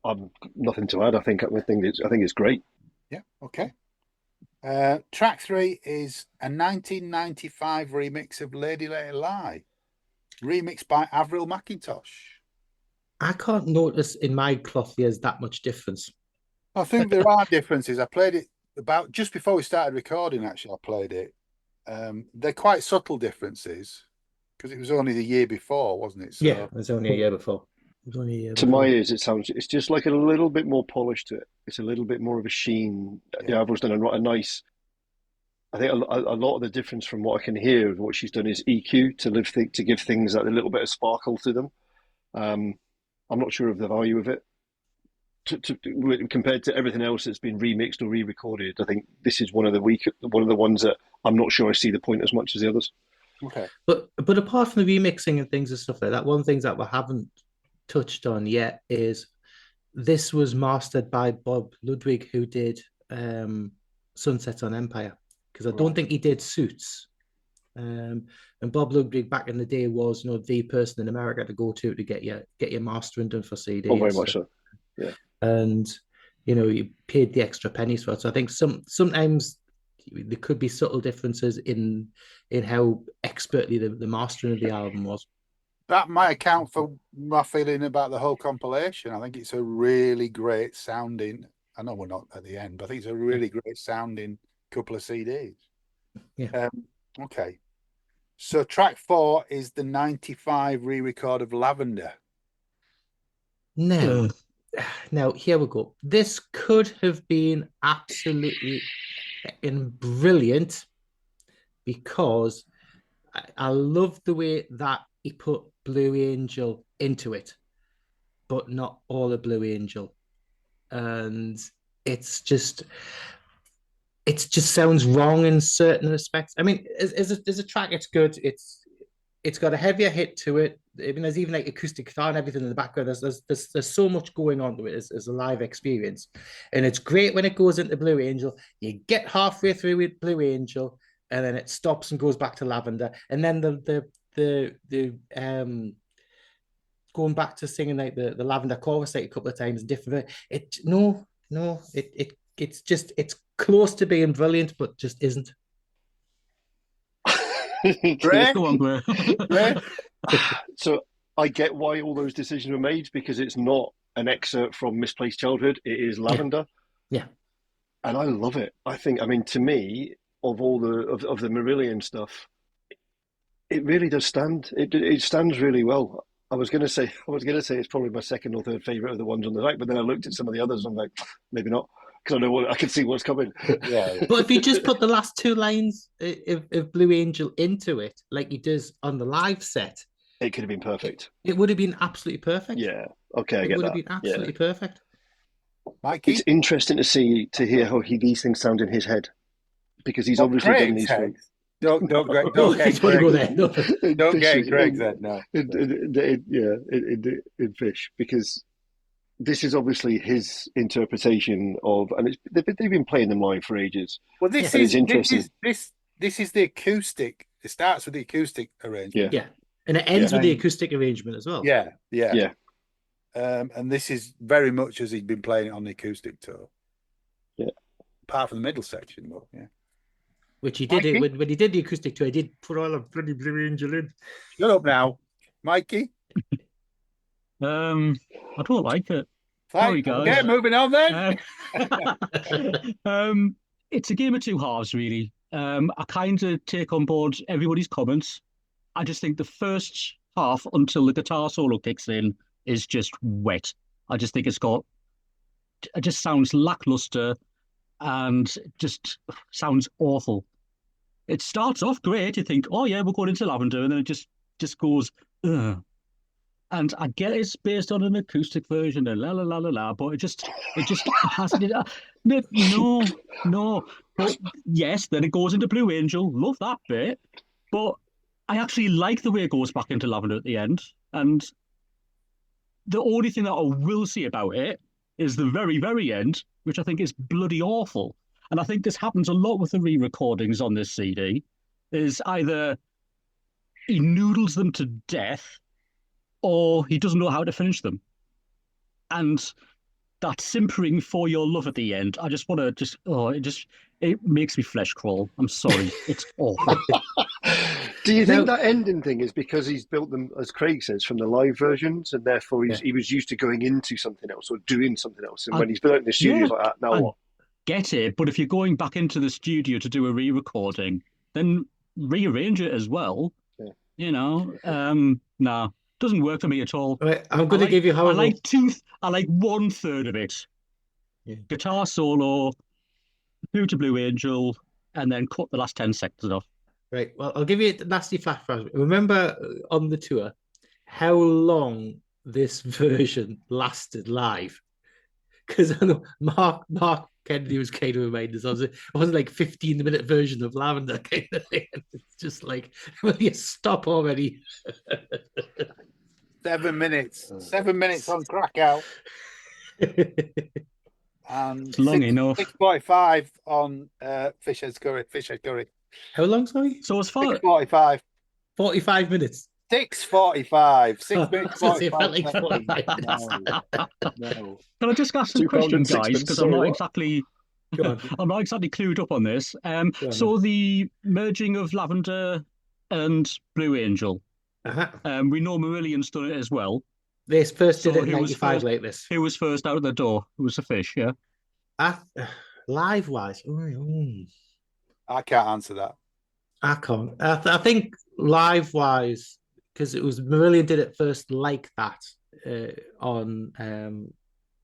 I'm nothing to add. I think it's great. Yeah. Okay. Track 3 is a 1995 remix of Lady Let It Lie, remixed by Avril McIntosh. I can't notice in my cloth ears that much difference. I think there are differences. I played it about just before we started recording. Actually, I played it. They're quite subtle differences because it was only the year before, wasn't it? So, yeah, it was only a year before. To my ears, it's just like a little bit more polish to it. It's a little bit more of a sheen. Yeah, Avril's done a nice. I think a lot of the difference from what I can hear of what she's done is EQ to give things that a little bit of sparkle to them. I'm not sure of the value of it. Compared to everything else that's been remixed or re-recorded, I think this is one of the ones that I'm not sure I see the point as much as the others. Okay, but apart from the remixing and things and stuff like that, one of the things that we haven't touched on yet is this was mastered by Bob Ludwig, who did Sunset on Empire, because I don't think he did Suits. And Bob Ludwig back in the day was the person in America to go to get your mastering done for CD. Oh, very much so. Yeah. And you paid the extra pennies for it. So I think sometimes there could be subtle differences in how expertly the mastering of the album was. That might account for my feeling about the whole compilation. I think it's a really great sounding. I know we're not at the end, but I think it's a really great sounding couple of CDs. Yeah. Okay. So track 4 is the 95 re-record of Lavender. Now, here we go. This could have been absolutely brilliant because I love the way that he put Blue Angel into it, but not all of Blue Angel. And it just sounds wrong in certain respects. I mean, as a track, it's good. It's got a heavier hit to it. I mean, there's even like acoustic guitar and everything in the background. There's so much going on to it as a live experience, and it's great when it goes into Blue Angel. You get halfway through with Blue Angel, and then it stops and goes back to Lavender, and then the going back to singing like the Lavender chorus like a couple of times, different. It's just it's close to being brilliant, but just isn't. Greg? Go on, Greg. Greg? So I get why all those decisions were made, because it's not an excerpt from Misplaced Childhood. It is Lavender. Yeah. And I love it. I think, I mean, to me, of all the Marillion stuff, it really does stand. It stands really well. I was going to say it's probably my second or third favorite of the ones on the night, but then I looked at some of the others and I'm like, maybe not, because I can see what's coming. Yeah. But if you just put the last two lines of Blue Angel into it, like he does on the live set, it could have been perfect. It would have been absolutely perfect. Yeah. Okay, I it get would that. have been absolutely perfect. Mikey? It's interesting to hear how these things sound in his head, because he's obviously done these things. Don't get Greg. Go there. No. Don't get Greg then. No. In Fish, because this is obviously his interpretation of, and they've been playing them live for ages. Well, this is the acoustic. It starts with the acoustic arrangement. Yeah, and it ends with the acoustic arrangement as well. Yeah. And this is very much as he'd been playing it on the acoustic tour. Yeah, apart from the middle section, but yeah. Which he did it when he did the acoustic tour. He did put all of bloody Blue Angel in. Shut up now, Mikey. I don't like it. Sorry, guys. Okay, moving on then. It's a game of two halves, really. I kind of take on board everybody's comments. I just think the first half, until the guitar solo kicks in, is just wet. I just think it just sounds lackluster and just sounds awful. It starts off great. You think, oh yeah, we're going into Lavender, and then it just goes, ugh. And I get it's based on an acoustic version and la la la la la, but it just hasn't. No. But yes, then it goes into Blue Angel. Love that bit, but I actually like the way it goes back into Lavender at the end. And the only thing that I will say about it is the very, very end, which I think is bloody awful. And I think this happens a lot with the re-recordings on this CD, is either he noodles them to death or he doesn't know how to finish them. And that simpering for your love at the end, I just want to it makes me flesh crawl. I'm sorry. It's awful. Do you think that ending thing is because he's built them, as Craig says, from the live versions, and therefore he was used to going into something else or doing something else, and when he's been out in the studio, he's like that, now what? Get it, but if you're going back into the studio to do a re-recording, then rearrange it as well. Yeah. You know, nah, doesn't work for me at all. Right, I'm going to give you how I like 1/3 of it. Yeah. Guitar solo, through to Blue Angel, and then cut the last 10 seconds off. Right. Well, I'll give you a nasty flashback. Remember on the tour how long this version lasted live? Because I know Mark Kennedy was kind of reminding us. It wasn't like 15-minute version of Lavender kind of thing. It's just like, will you stop already? 7 minutes. 7 minutes on Krakow. And long enough. 6:45 on Fishhead Curry. How long, sorry? So as far 6:45. 45 minutes. 6:45. 6 minutes. 45 like 45 minutes. No. Can I just ask some questions, guys? Because I'm not exactly clued up on this. So the merging of Lavender and Blue Angel. We know Marillion's done it as well. They first did it in 95 like this. Who was first out of the door? It was the Fish, yeah? Live-wise, I can't answer that. I can't. I think live-wise, because it was Marillion did it first like that on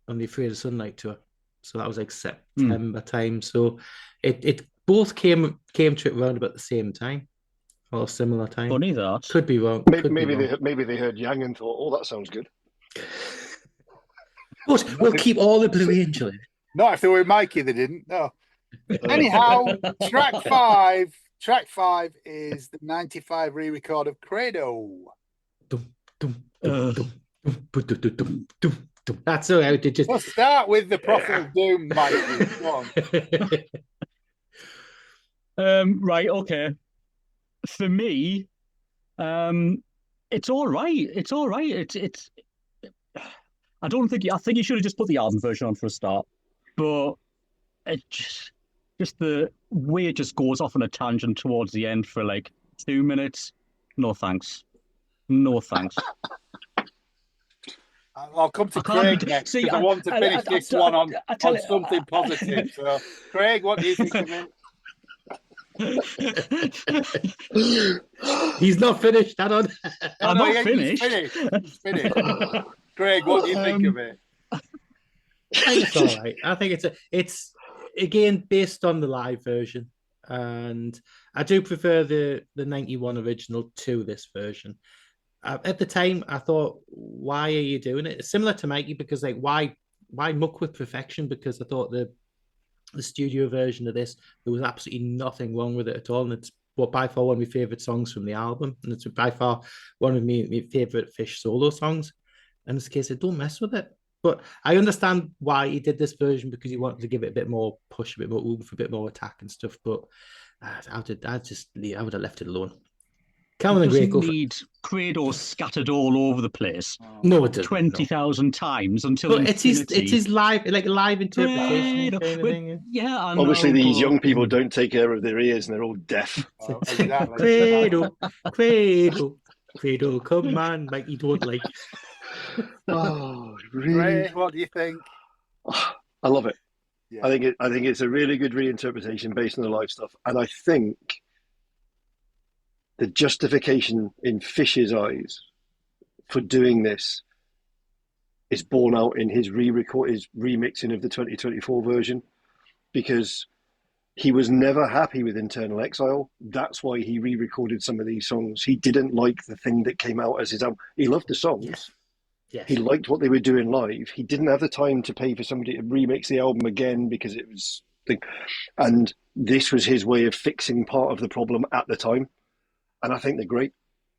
the Afraid of Sunlight tour. So that was like September time. So it both came to it around about the same time. Or similar time. Funny that. Could be wrong. Maybe they heard Yang and thought, "Oh, that sounds good." But we'll keep all the Blue Angel in. Not if they were Mikey, they didn't. No. Anyhow, track five is the 95 re-record of Credo. That's all right. We'll start with the Prophet of Doom, Mikey. Go on. Right. Okay. For me, it's all right. It's all right. It's. I don't think. I think you should have just put the album version on for a start, but it just the way it just goes off on a tangent towards the end for like 2 minutes. No thanks. No thanks. I'll come to Craig next because I want to finish this one on something positive. So, Craig, what do you think of it? He's not finished. I'm not finished. He's finished. Craig, what do you think of it? I think it's all right. I think it's again based on the live version, and I do prefer the 91 original to this version. At the time, I thought, why are you doing it? It's similar to Mikie, because like, why muck with perfection? Because I thought the studio version of this, there was absolutely nothing wrong with it at all, and it's by far one of my favorite songs from the album, and it's by far one of my favorite Fish solo songs. And in this case, I don't mess with it. But I understand why he did this version, because he wanted to give it a bit more push, a bit more oomph, a bit more attack and stuff. But I would have left it alone. Calvin doesn't need Credo scattered all over the place. No, it doesn't. 20,000 times until it's his live interpretation. Yeah, obviously these young people don't take care of their ears and they're all deaf. Credo, come on, like you don't like. Oh, really? Ray, what do you think? I love it. Yeah. I think it's a really good reinterpretation based on the live stuff, and I think the justification in Fish's eyes for doing this is borne out in his remixing of the 2024 version, because he was never happy with Internal Exile. That's why he re-recorded some of these songs. He didn't like the thing that came out as his album. He loved the songs. Yes. He liked what they were doing live. He didn't have the time to pay for somebody to remix the album again because it was... And this was his way of fixing part of the problem at the time. And I think they're great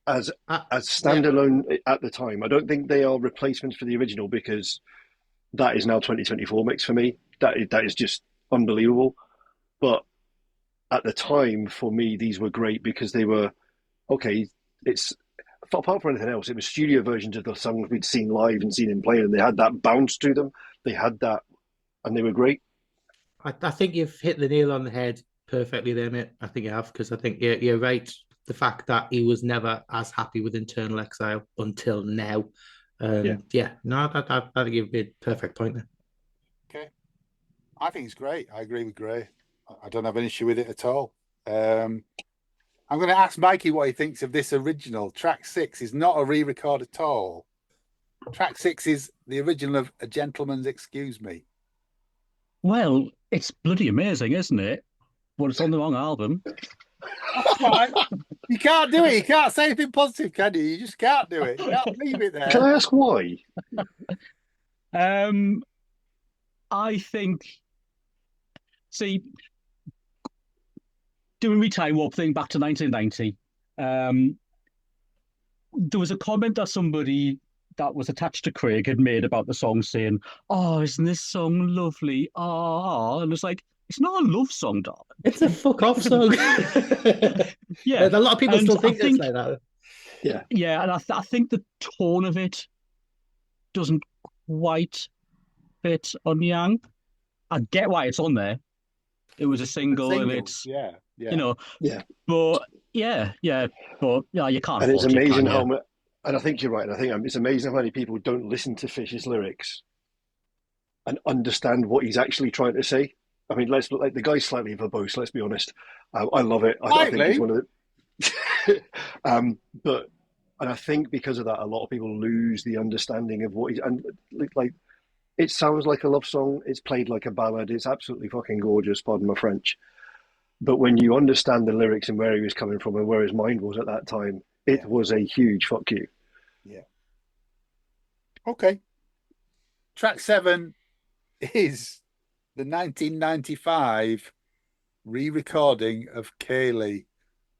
as standalone at the time. I don't think they are replacements for the original, because that is now 2024 mix for me. That is just unbelievable. But at the time, for me, these were great because they were, okay, it's, apart from anything else, it was studio versions of the songs we'd seen live and seen him play, and they had that bounce to them. They had that, and they were great. I think you've hit the nail on the head perfectly there, mate. I think you have, because I think you're right. The fact that he was never as happy with Internal Exile until now. I think you've made a perfect point there. Okay. I think it's great. I agree with Gray. I don't have an issue with it at all. I'm going to ask Mikie what he thinks of this original. Track 6 is not a re-record at all. Track 6 is the original of A Gentleman's Excuse Me. Well, it's bloody amazing, isn't it? But it's on the wrong album. Right. You can't do it. You can't say anything positive, can you? You just can't do it. You can't leave it there. Can I ask why? I think, see, doing my time warp thing back to 1990, there was a comment that somebody that was attached to Craig had made about the song, saying, "Oh, isn't this song lovely? Oh," and it's like, it's not a love song, darling. It's a fuck off song. Yeah, a lot of people still think it's like that. Yeah, and I think the tone of it doesn't quite fit on Yang. I get why it's on there. It was a single, and it's but you can't. And it's amazing how much. And I think you're right. And I think it's amazing how many people don't listen to Fish's lyrics and understand what he's actually trying to say. I mean, the guy's slightly verbose. Let's be honest. I love it. I think it's one of the. And I think because of that, a lot of people lose the understanding of what he's, and like, it sounds like a love song. It's played like a ballad. It's absolutely fucking gorgeous. Pardon my French. But when you understand the lyrics and where he was coming from and where his mind was at that time, it was a huge fuck you. Yeah. Okay. Track 7 is the 1995 re-recording of Kaylee.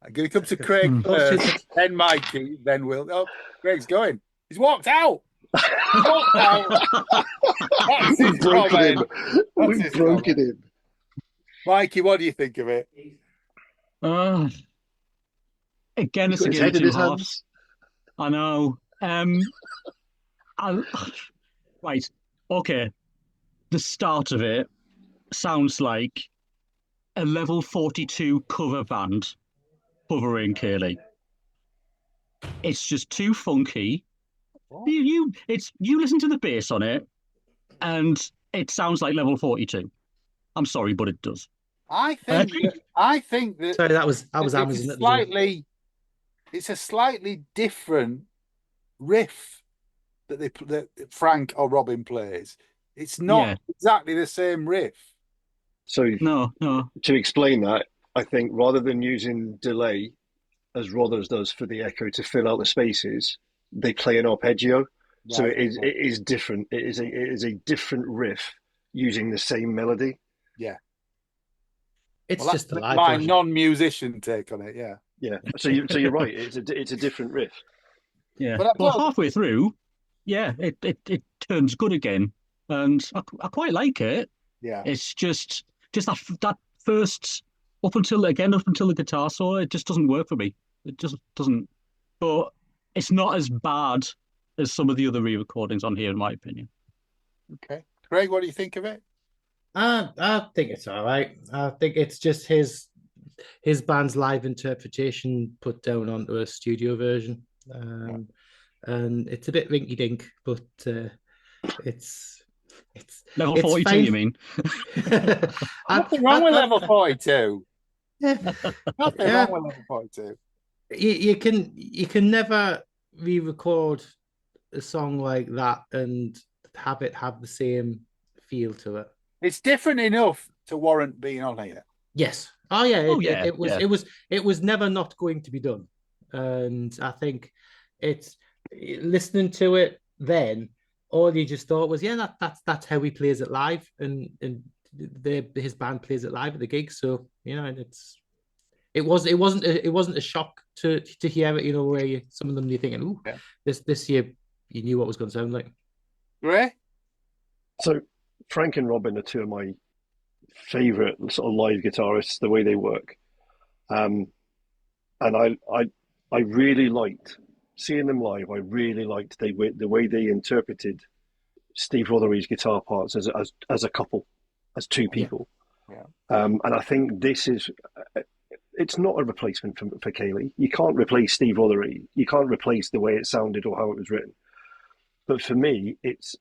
I'm going to come to Craig first, then Mikie, then Will. Oh, Craig's going. He's walked out. He's walked out. We've broken him. Mikie, what do you think of it? Again, it's a game of two halves. I know. I, right. Okay. The start of it sounds like a level 42 cover band covering Curly. It's just too funky. You listen to the bass on it, and it sounds like level 42. I'm sorry, but it does. I think that Sorry, that was Amazon it's at the door. it's a slightly different riff that Frank or Robin plays. It's not Yeah. exactly the same riff. So No. to explain that, I think rather than using delay as Rothers does for the echo to fill out the spaces, they play an arpeggio. So Right. it is different. It is a different riff using the same melody. Yeah. It's Well, just that's a live my version. non-musician take on it. Yeah. Yeah. So you're right. It's a different riff. Yeah. But Well, halfway through, yeah, it turns good again, and I quite like it. yeah. It's just that first up until the guitar solo, it just doesn't work for me. It just doesn't. But it's not as bad as some of the other re-recordings on here, in my opinion. Okay. Craig, what do you think of it? I think it's all right. I think it's just his band's live interpretation put down onto a studio version. And it's a bit rinky dink, but it's Level it's 42, fine. you mean? Nothing wrong with level 42. Yeah. Nothing wrong with level 42. You can never re-record a song like that and have it have the same feel to it. It's different enough to warrant being on here. Yes. Oh yeah. It was never not going to be done, and I think it's listening to it then. All you just thought was, yeah, that's how he plays it live, and his band plays it live at the gig. So it wasn't a shock to hear it. You know, where some of them you're thinking, ooh, Yeah. this year you knew what it was going to sound like. Ray? So Frank and Robin are two of my favorite sort of live guitarists, the way they work. And I really liked seeing them live. I really liked the way they interpreted Steve Rothery's guitar parts as a couple, as two people. Yeah. And I think this is it's not a replacement for Kaylee. You can't replace Steve Rothery. You can't replace the way it sounded or how it was written. But for me, it's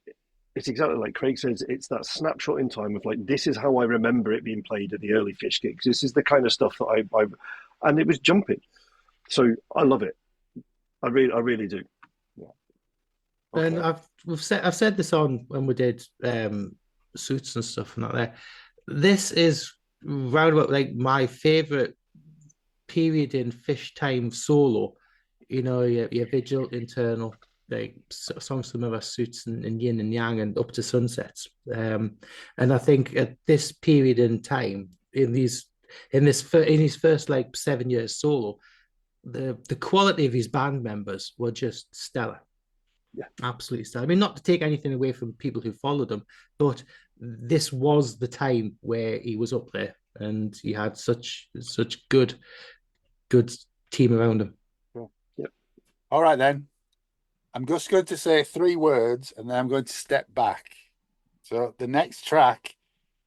exactly like Craig says. It's that snapshot in time of like, this is how I remember it being played at the early Fish gigs. This is the kind of stuff that and it was jumping. So I love it. I really do. Yeah. Okay. And I've said this on when we did suits and stuff and that there. This is round about like my favorite period in Fish time solo. You know, your Vigil, Internal, like songs from other suits and Yin and Yang and Up to Sunsets. And I think at this period in time, in his first like 7 years solo, the quality of his band members were just stellar. Yeah, absolutely stellar. I mean, not to take anything away from people who followed him, but this was the time where he was up there, and he had such good team around him. Cool. Yep. All right then. I'm just going to say 3 words, and then I'm going to step back. So the next track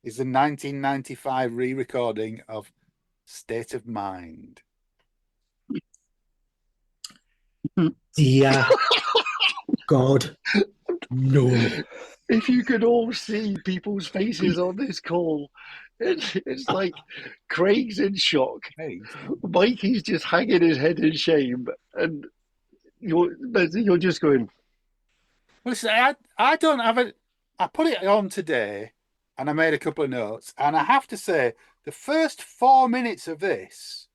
is the 1995 re-recording of State of Mind. Dear God, no. If you could all see people's faces on this call, it's like Craig's in shock. Mikey's just hanging his head in shame, and you're just going. Listen, I don't have it. I put it on today, and I made a couple of notes, and I have to say the first 4 minutes of this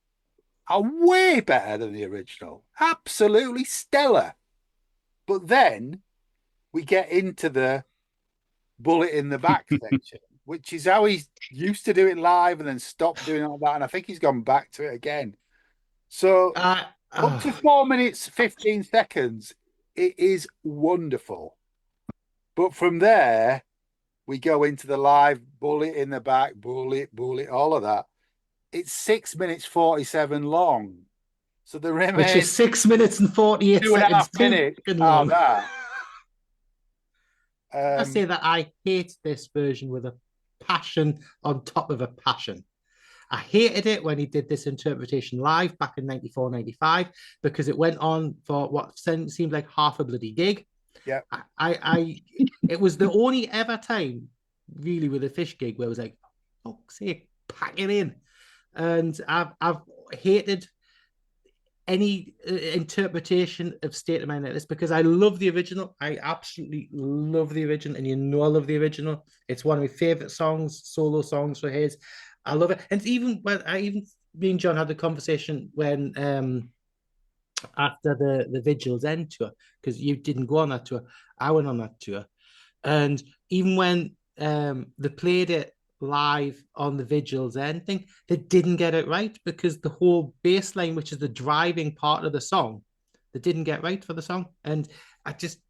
are way better than the original. Absolutely stellar. But then we get into the bullet in the back section, which is how he used to do it live and then stopped doing all that. And I think he's gone back to it again. So up to 4 minutes, 15 seconds, it is wonderful. But from there, we go into the live bullet in the back, bullet, all of that. It's 6 minutes 47 long. So the remain, which is 6 minutes and 48 2.5 seconds. minutes. Long. That. I say that I hate this version with a passion on top of a passion. I hated it when he did this interpretation live back in 94, 95, because it went on for what seemed like half a bloody gig. Yeah. It was the only ever time really with a Fish gig where I was like, oh, say, pack it in. And I've hated any interpretation of State of Mind like this, because I love the original. I absolutely love the original, and I love the original. It's one of my favorite songs, solo songs for his. I love it. And even when me and John had the conversation when after the Vigil's End tour, because you didn't go on that tour, I went on that tour, and even when they played it live on the Vigil's End thing, they didn't get it right, because the whole bass line, which is the driving part of the song, they didn't get right for the song, and they just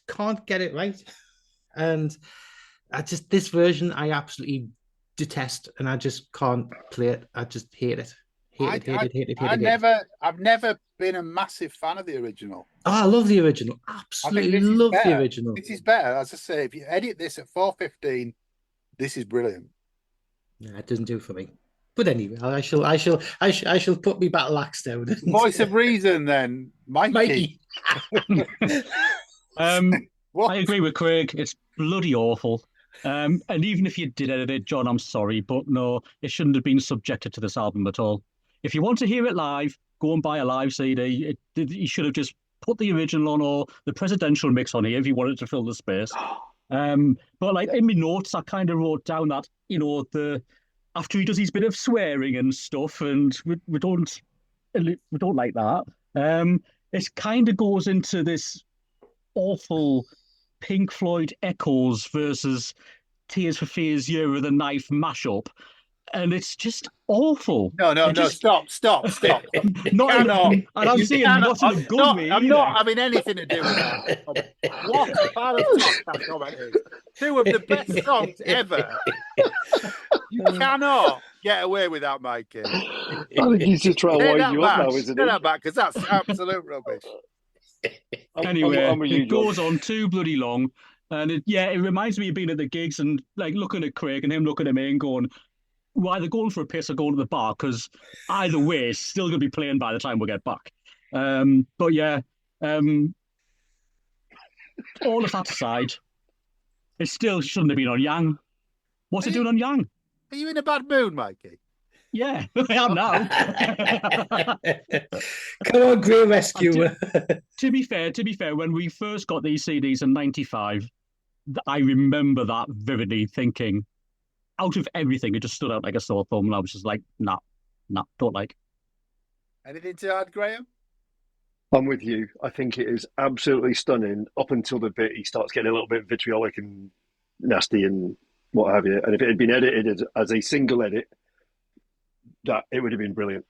can't get it right, and this version I absolutely detest, and I just can't play it. I just hate it. Hate it. I've never been a massive fan of the original. Oh, I love the original. Absolutely love the original. This is better. As I say, if you edit this at 4:15, this is brilliant. No, it doesn't do for me. But anyway, I shall put me battle axe down. Voice of reason, then, Mikey. I agree with Craig. It's bloody awful. And even if you did edit it, John, I'm sorry, but no, it shouldn't have been subjected to this album at all. If you want to hear it live, go and buy a live CD. You should have just put the original on, or the presidential mix on here if you wanted to fill the space. But like in my notes, I kind of wrote down that, after he does his bit of swearing and stuff, and we don't like that. It kind of goes into this awful Pink Floyd Echoes versus Tears for Fears Year of the Knife mashup, and it's just awful. No, stop. And I'm saying not in a good way. I'm not having anything to do with that. What a pile of talk that comment is. Two of the best songs ever. You cannot get away with that, Mikey. I think he's just trying to wind you up now, isn't he? Take that back, because that's absolute rubbish. Anyway, it goes on too bloody long, and it reminds me of being at the gigs and like looking at Craig and him looking at me and going, well, either going for a piss or going to the bar, because either way, it's still going to be playing by the time we get back. But yeah, all of that aside, it still shouldn't have been on Yang. What's it doing on Yang? Are you in a bad mood, Mikey? Yeah, I am now. Come on, Grey Rescue. To be fair, when we first got these CDs in '95, I remember that vividly, thinking, out of everything, it just stood out like a sore thumb, and I was just like, nah, don't like. Anything to add, Graham? I'm with you. I think it is absolutely stunning up until the bit he starts getting a little bit vitriolic and nasty and what have you. And if it had been edited as a single edit, that it would have been brilliant.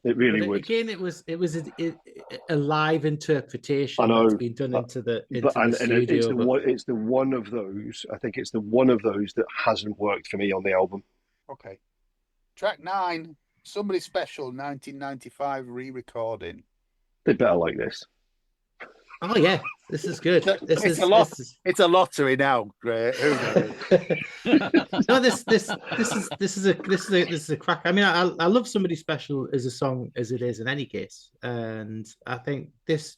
It really would. Again, it was a live interpretation. I know. That's been done into the studio. It's the one of those. I think it's the one of those that hasn't worked for me on the album. Okay. Track 9, Somebody Special, 1995 re-recording. They better like this. Oh yeah, this is good. It's a lottery now, Gray. No, this is a crack. I mean, I love Somebody Special as a song as it is in any case, and I think this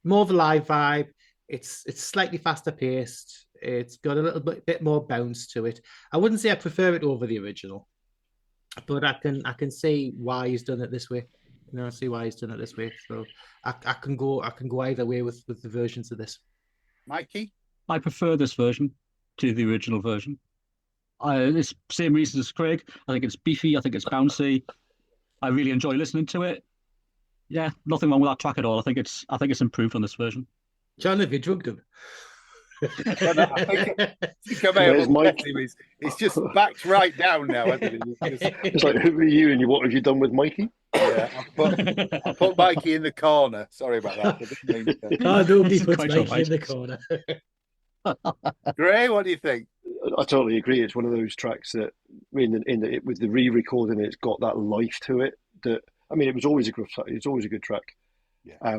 more of a live vibe. It's slightly faster paced. It's got a little bit more bounce to it. I wouldn't say I prefer it over the original, but I can see why he's done it this way. I see why he's done it this way. So I can go either way with the versions of this. Mikey? I prefer this version to the original version. It's the same reason as Craig. I think it's beefy. I think it's bouncy. I really enjoy listening to it. Yeah, nothing wrong with that track at all. I think it's improved on this version. John, have you drugged him? He's just backed right down now, hasn't he? It's like, who are you and what have you done with Mikey? Yeah, I put Mikey in the corner. Sorry about that. Nobody puts Mikey in the corner. Gray, what do you think? I totally agree. It's one of those tracks that, with the re-recording, it's got that life to it. I mean, it was always a good track. It's always a good track. Yeah.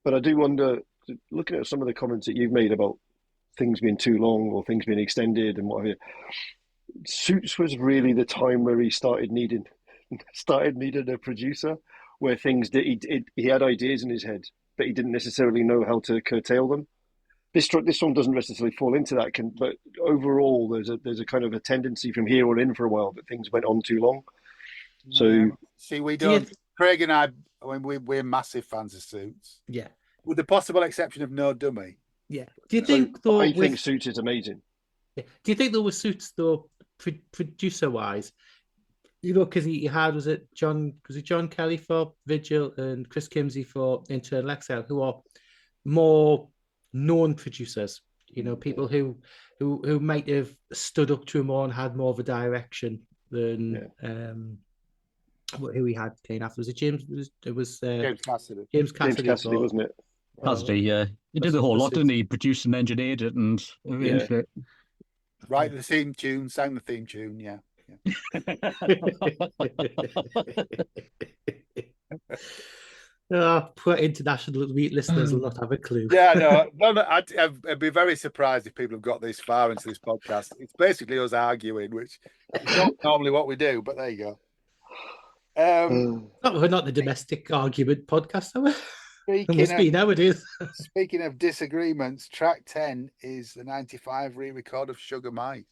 But I do wonder, looking at some of the comments that you've made about things being too long or things being extended and what have you. Suits was really the time where he started needing a producer, where things that he had ideas in his head, but he didn't necessarily know how to curtail them. This song doesn't necessarily fall into that, but overall, there's a kind of a tendency from here on in for a while that things went on too long. So see, we don't. Craig and I, we're massive fans of Suits. Yeah, with the possible exception of No Dummy. Yeah. Do you think though? I think Suits is amazing. Yeah. Do you think there was Suits though, producer wise? You know, because he had was it John Kelly for Vigil and Chris Kimsey for Internal Exile, who are more known producers. You know, people who might have stood up to him more and had more of a direction than who he had came after. Was it James? It was James Cassidy. James Cassidy, wasn't it? Cassidy, yeah. He did the whole lot, didn't he? Produced and engineered it and arranged it. Right, the theme tune, sang the theme tune, yeah. Poor international listeners will not have a clue. Yeah, no, I'd be very surprised if people have got this far into this podcast. It's basically us arguing, which is not normally what we do, but there you go. We're not the domestic argument podcast, are we? It must be nowadays. Speaking of disagreements, track 10 is the 95 re-record of Sugar Mice.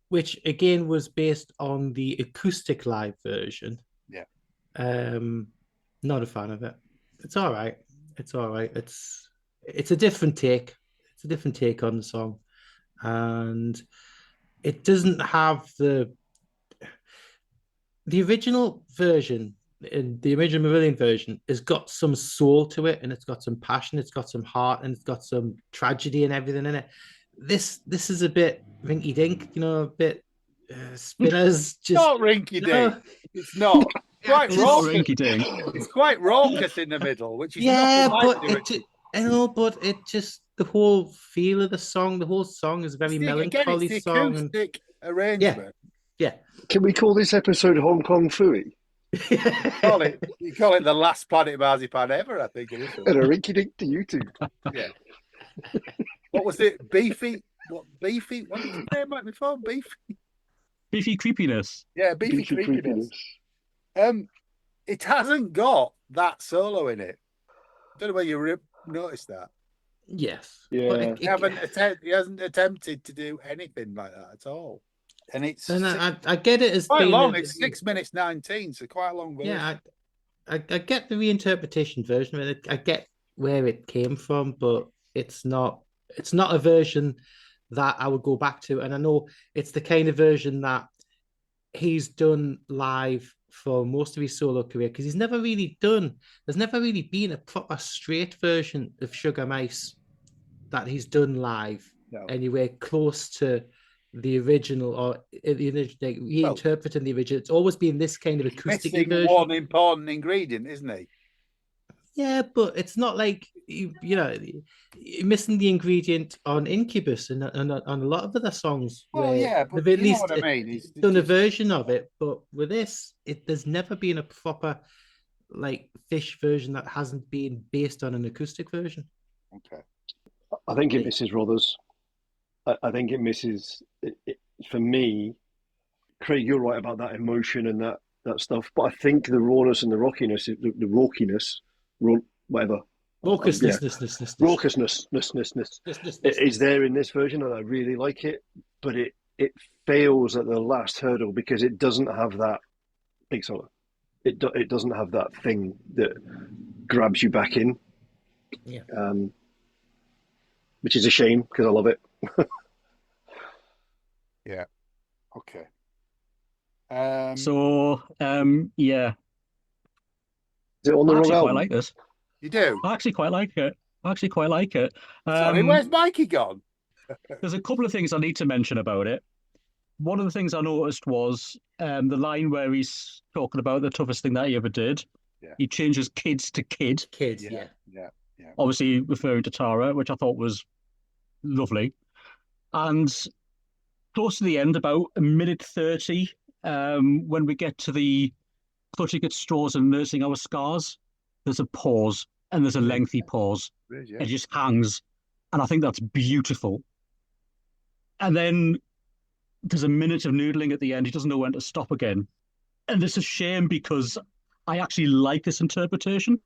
Which, again, was based on the acoustic live version. Yeah. Not a fan of it. It's all right. It's all right. It's a different take. It's a different take on the song. And it doesn't have the original version. In the original Marillion version has got some soul to it, and it's got some passion, it's got some heart, and it's got some tragedy and everything in it. This is a bit rinky dink, a bit spinners. Just not rinky dink. It's not. Quite rinky dink. It's quite raucous in the middle, which is but it just the whole feel of the song. The whole song is a very melancholy it's the song. Acoustic arrangement. Yeah. Can we call this episode Hong Kong Phooey? You call it the last Planet Marzipan ever, I think it is. And a rinky dink to YouTube. Yeah. What was it? Beefy? What Beefy? What did you say about before? Beefy? Beefy Creepiness. Yeah, Beefy Creepiness. It hasn't got that solo in it. I don't know whether you noticed that. Yes. Yeah. He hasn't attempted to do anything like that at all. And I get it as quite long. It's 6 minutes 19, so quite a long version. Yeah, I get the reinterpretation version of it. I get where it came from, but it's not a version that I would go back to. And I know it's the kind of version that he's done live for most of his solo career, because there's never really been a proper straight version of Sugar Mice that he's done live anywhere close to the original, or reinterpreting the original. It's always been this kind of acoustic version. One important ingredient, isn't he? Yeah, but it's not like you're missing the ingredient on Incubus and on a lot of other songs. Well, yeah, but at least what I mean. He's done a version of it, but with this, there's never been a proper Fish version that hasn't been based on an acoustic version. Okay. I think it misses Rothers. I think it misses for me. Craig, you're right about that emotion and that stuff, but I think the rawness and the rockiness, the raukiness, whatever, raucousness is there in this version, and I really like it. But it fails at the last hurdle because it doesn't have that big solo. It doesn't have that thing that grabs you back in. Yeah. Which is a shame because I love it. Yeah. Okay. Yeah. Is it on the wrong album? Quite like this. You do? I actually quite like it. Sorry, where's Mikey gone? There's a couple of things I need to mention about it. One of the things I noticed was the line where he's talking about the toughest thing that he ever did. Yeah. He changes kids to kid. Kids, yeah. Obviously referring to Tara, which I thought was lovely. And close to the end, about a minute 30, when we get to the clutching at straws and nursing our scars, there's a pause, and there's a lengthy pause. It just hangs, and I think that's beautiful. And then there's a minute of noodling at the end. He doesn't know when to stop again. And it's a shame because I actually like this interpretation.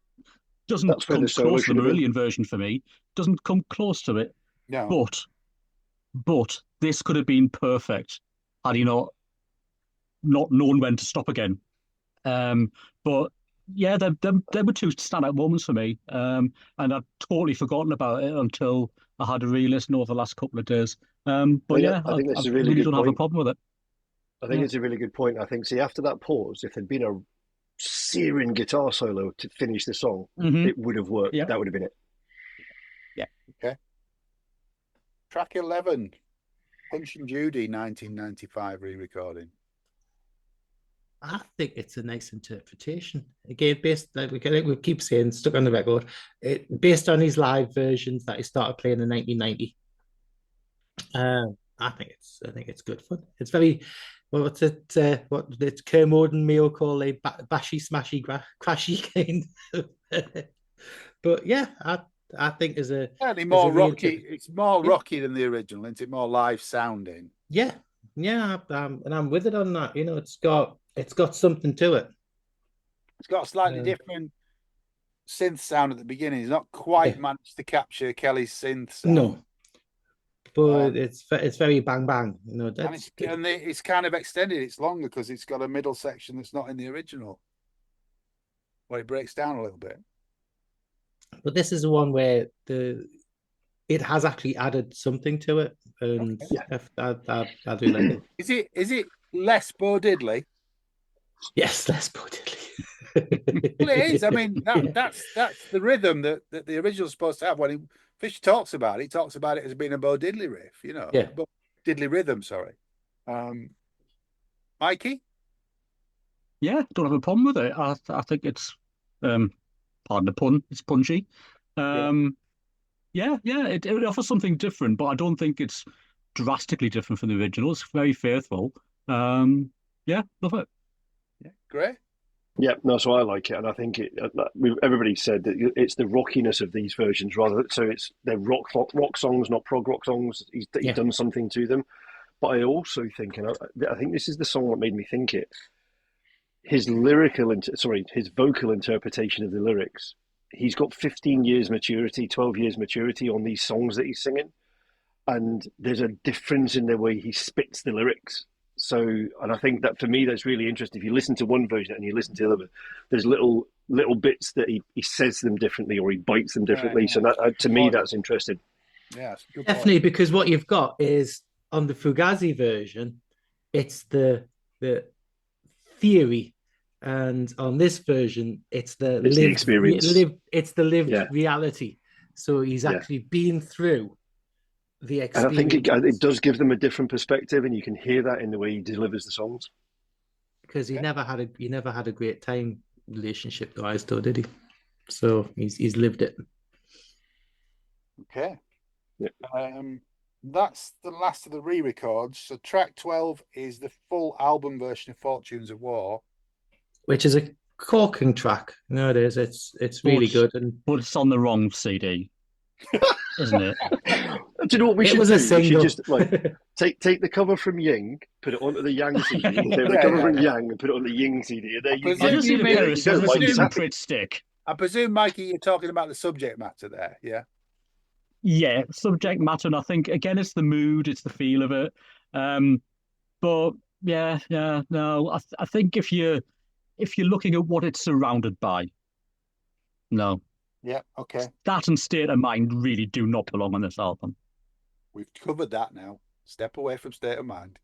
Doesn't come close to the Marillion version for me. Doesn't come close to it. No. But this could have been perfect had he not known when to stop again. But yeah, there were two standout moments for me. And I'd totally forgotten about it until I had a re-listen over the last couple of days. But yeah, I think that's a really good don't point. Have a problem with it. I think it's a really good point. I think, see, after that pause, if there'd been a searing guitar solo to finish the song, it would have worked. Yeah. That would have been it. Yeah. Okay. Track 11, Punch and Judy, 1995 re-recording. I think it's a nice interpretation. Again, based, like we keep saying, stuck on the record, based on his live versions that he started playing in 1990. I think it's good fun. It's very, what's it? What it's Kermode and Mayo call a bashy, smashy, crashy kind. But yeah, I think as a certainly more rocky. It's more rocky than the original, isn't it? More live sounding. Yeah, and I'm with it on that. You know, it's got something to it. It's got a slightly different synth sound at the beginning. It's not quite managed to capture Kelly's synth sound. No, but it's very bang bang. You know, and it's kind of extended. It's longer because it's got a middle section that's not in the original, where it breaks down a little bit. But this is the one where it has actually added something to it, and I do like it. Is it less Bo Diddley? Yes, less Bo Diddley. Well, it is. I mean, that's the rhythm that the original's supposed to have. When Fish talks about it, he talks about it as being a Bo Diddley riff, you know. Yeah. Bo Diddley rhythm, sorry. Mikey? Yeah, don't have a problem with it. I think it's pardon the pun, it's punchy. It offers something different, but I don't think it's drastically different from the original. It's very faithful. Love it. Yeah, great. Yeah, no, so I like it, and I think everybody said that it's the rockiness of these versions they're rock songs, not prog rock songs. He's done something to them, but I also think, and I think this is the song that made me think it. His vocal interpretation of the lyrics. He's got 15 years maturity, 12 years maturity on these songs that he's singing. And there's a difference in the way he spits the lyrics. So, and I think that for me, that's really interesting. If you listen to one version and you listen to the other, there's little bits that he says them differently or he bites them differently. Yeah. So that, to me, that's interesting. Yeah, definitely, because what you've got is on the Fugazi version, it's the theory. And on this version, it's the experience. It's the lived reality. So he's actually been through the experience. And I think it does give them a different perspective, and you can hear that in the way he delivers the songs. Because he never had a great time relationship wise, though, did he? So he's lived it. Okay. Yeah. That's the last of the re-records. So track 12 is the full album version of Fortunes of War, which is a corking track. No, it is. It's really good, but it's on the wrong CD, isn't it? Do you know what we should do? We should just take the cover from Ying, put it onto the Yang CD, and take the cover from Yang and put it on the Ying CD. I just need a pair of scissors and some Pritt stick. I presume, Mikey, you're talking about the subject matter there, yeah? Yeah, subject matter, and I think again it's the mood, it's the feel of it. But I think if you're looking at what it's surrounded by, no. Yeah, okay. That and State of Mind really do not belong on this album. We've covered that now. Step away from State of Mind.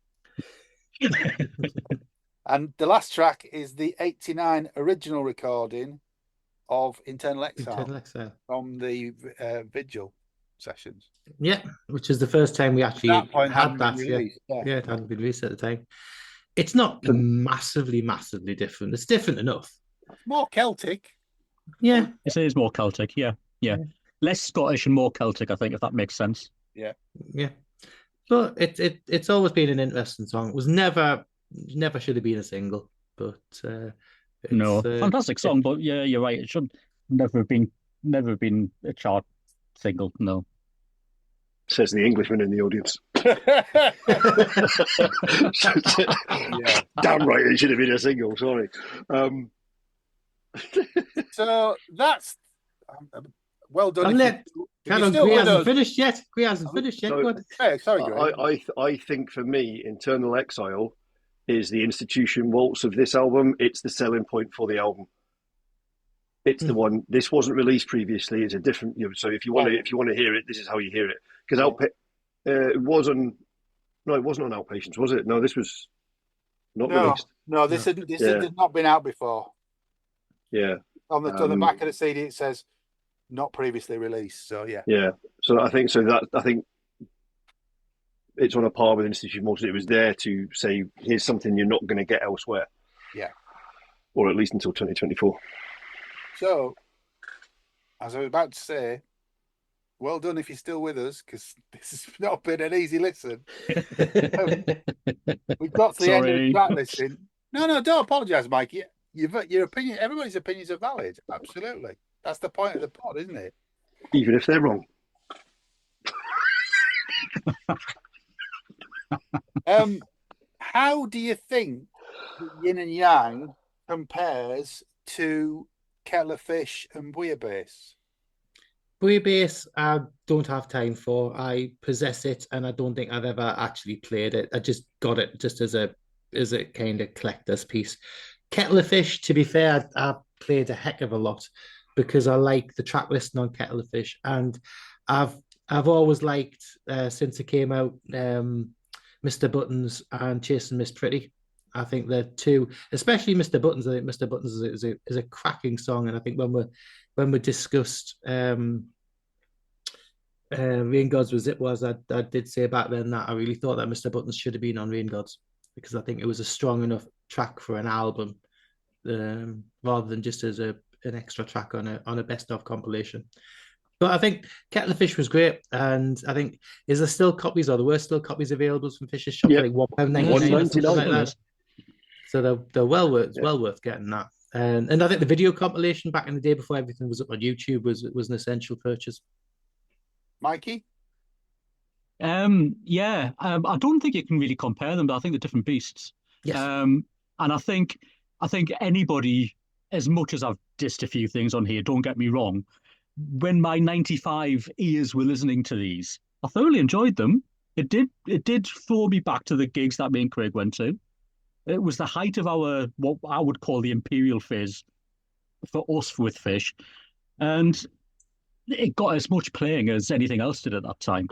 And the last track is the 89 original recording of Internal Exile from the Vigil sessions. Yeah, which is the first time we actually had that. Yeah, it hadn't been released at the time. It's not massively different. It's different enough. More Celtic. Yeah. It is more Celtic, yeah. Less Scottish and more Celtic, I think, if that makes sense. Yeah. But it's always been an interesting song. It was never should have been a single, but No, fantastic song, but yeah, you're right. It should never have been a chart single. No. Says the Englishman in the audience. Yeah. Damn right, it should have been a single. Sorry. So that's well done. Gray hasn't finished yet. Gray hasn't finished yet. Hey, sorry, Gray. I think for me, Internal Exile is the institution waltz of this album. It's the selling point for the album. It's the one. This wasn't released previously. It's a different. So if you want to hear it, this is how you hear it. Because it wasn't. No, it wasn't on Outpatients, was it? No, this was not released. No, this had not been out before. Yeah. On the back of the CD, it says not previously released. So yeah. Yeah. So I think it's on a par with Institution Waltz. It was there to say, here's something you're not going to get elsewhere. Yeah. Or at least until 2024. So, as I was about to say, well done if you're still with us, because this has not been an easy listen. We've got to the end of the track listing. No, don't apologise, Mikey. Your opinion, everybody's opinions are valid. Absolutely. That's the point of the pod, isn't it? Even if they're wrong. How do you think Yin and Yang compares to Kettle of Fish and Bouillabaisse? Bouillabaisse, I don't have time for. I possess it, and I don't think I've ever actually played it. I just got it just as a kind of collector's piece. Kettle of Fish, to be fair, I played a heck of a lot because I like the track listing on Kettle of Fish, and I've always liked since it came out, Mr. Buttons and Chasing Miss Pretty. I think they're two, especially Mr. Buttons. I think Mr. Buttons is a cracking song, and I think when we discussed Rain Gods I did say back then that I really thought that Mr. Buttons should have been on Rain Gods because I think it was a strong enough track for an album, rather than just as an extra track on a best of compilation. But I think Kettle of Fish was great, and I think there were still copies available from Fish's shop for like £1.99. So they're well worth getting that. And I think the video compilation back in the day before everything was up on YouTube was an essential purchase. Mikey? I don't think you can really compare them, but I think they're different beasts. Yes. And I think anybody, as much as I've dissed a few things on here, don't get me wrong, when my 95 ears were listening to these, I thoroughly enjoyed them. It did throw me back to the gigs that me and Craig went to. It was the height of our, what I would call the imperial phase for us with Fish. And it got as much playing as anything else did at that time.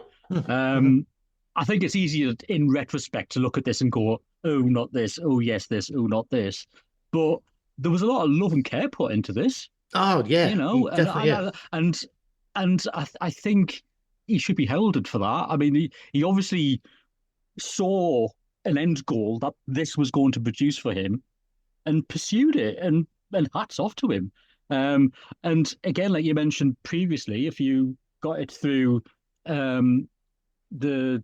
I think it's easier in retrospect to look at this and go, oh, not this, oh, yes, this, oh, not this. But there was a lot of love and care put into this. Oh, yeah. And I think he should be heralded for that. I mean, he obviously saw an end goal that this was going to produce for him and pursued it, and hats off to him. And again, like you mentioned previously, if you got it through the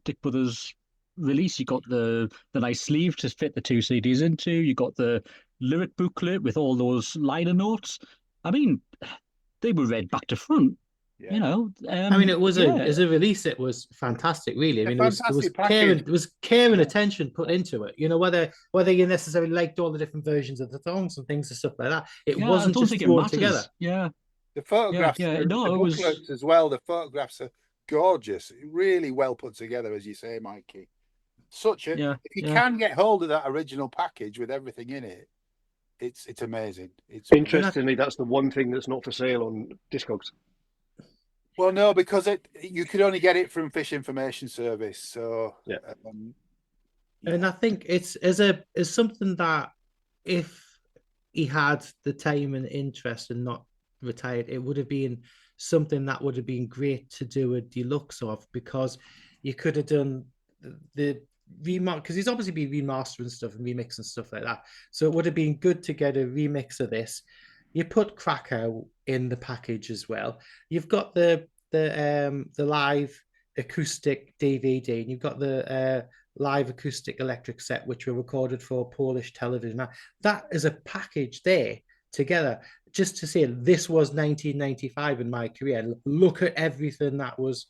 Dick Brothers release, you got the nice sleeve to fit the two CDs into, you got the lyric booklet with all those liner notes. I mean, they were read back to front. Yeah. You know, as a release, it was fantastic. Really, I mean, there was care and attention put into it. You know, whether you necessarily liked all the different versions of the songs and things and stuff like that, it wasn't just thrown together. Yeah, the photographs, the booklets as well. The photographs are gorgeous, really well put together, as you say, Mikey. If you can get hold of that original package with everything in it, it's amazing. Interestingly, that's the one thing that's not for sale on Discogs. Well, no, because you could only get it from Fish Information Service. So yeah. And I think it's as something that if he had the time and interest and not retired, it would have been something that would have been great to do a deluxe of, because you could have done the remix, because he's obviously been remastering stuff and remixing stuff like that. So it would have been good to get a remix of this. You put Krakow in the package as well. You've got the live acoustic DVD, and you've got the live acoustic electric set, which were recorded for Polish television. Now, that is a package there together, just to say this was 1995 in my career. Look at everything that was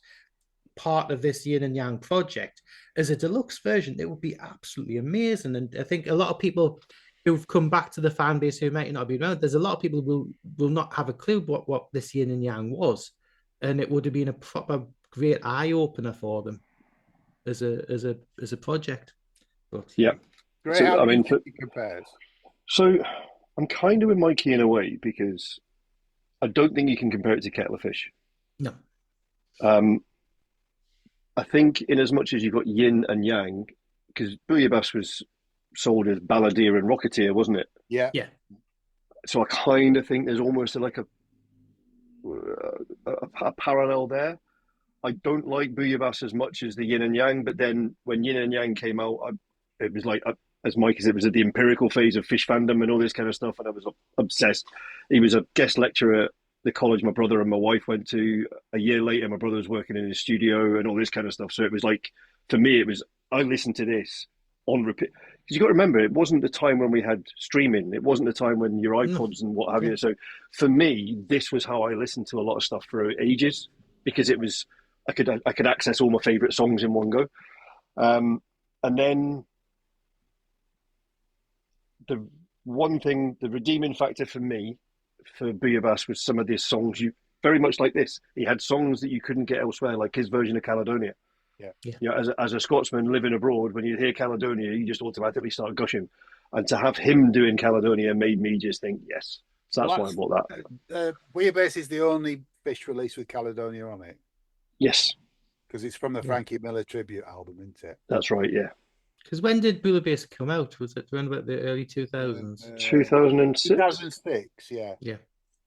part of this Yin and Yang project. As a deluxe version, it would be absolutely amazing. And I think a lot of people who've come back to the fan base who might not be around, there's a lot of people who will not have a clue what this Yin and Yang was. And it would have been a proper great eye opener for them as a project. But yeah. Great. So, How I do you mean, think it compares? So I'm kind of with Mikey in a way, because I don't think you can compare it to Kettle of Fish. no, I think in as much as you've got yin and yang, because Booyah was sold as Balladeer and Rocketeer, wasn't it? Yeah. yeah, So I kind of think there's almost like a parallel there. I don't like Booyah as much as the yin and yang, but then when yin and yang came out, it was like, as Mikey said, it was at the empirical phase of fish fandom and all this kind of stuff, and I was obsessed. He was a guest lecturer at the college my brother and my wife went to. A year later, my brother was working in his studio and all this kind of stuff. So it was like, for me, I listened to this on repeat. Because you got to remember, it wasn't the time when we had streaming. It wasn't the time when your iPods and what have you. So for me, this was how I listened to a lot of stuff for ages, because it was, I could access all my favorite songs in one go. And then the one thing, the redeeming factor for me for Booyah was some of these songs, very much like this. He had songs that you couldn't get elsewhere, like his version of Caledonia. Yeah. You know, as a Scotsman living abroad, when you hear Caledonia, you just automatically start gushing. And to have him doing Caledonia made me just think, yes. So that's why I bought that. Booyah is the only Fish release with Caledonia on it. Yes. Because it's from the Frankie Miller tribute album, isn't it? That's right, yeah. because when did Bouillabaisse come out? Was it around about the early 2000s? 2006? 2006, yeah. Yeah.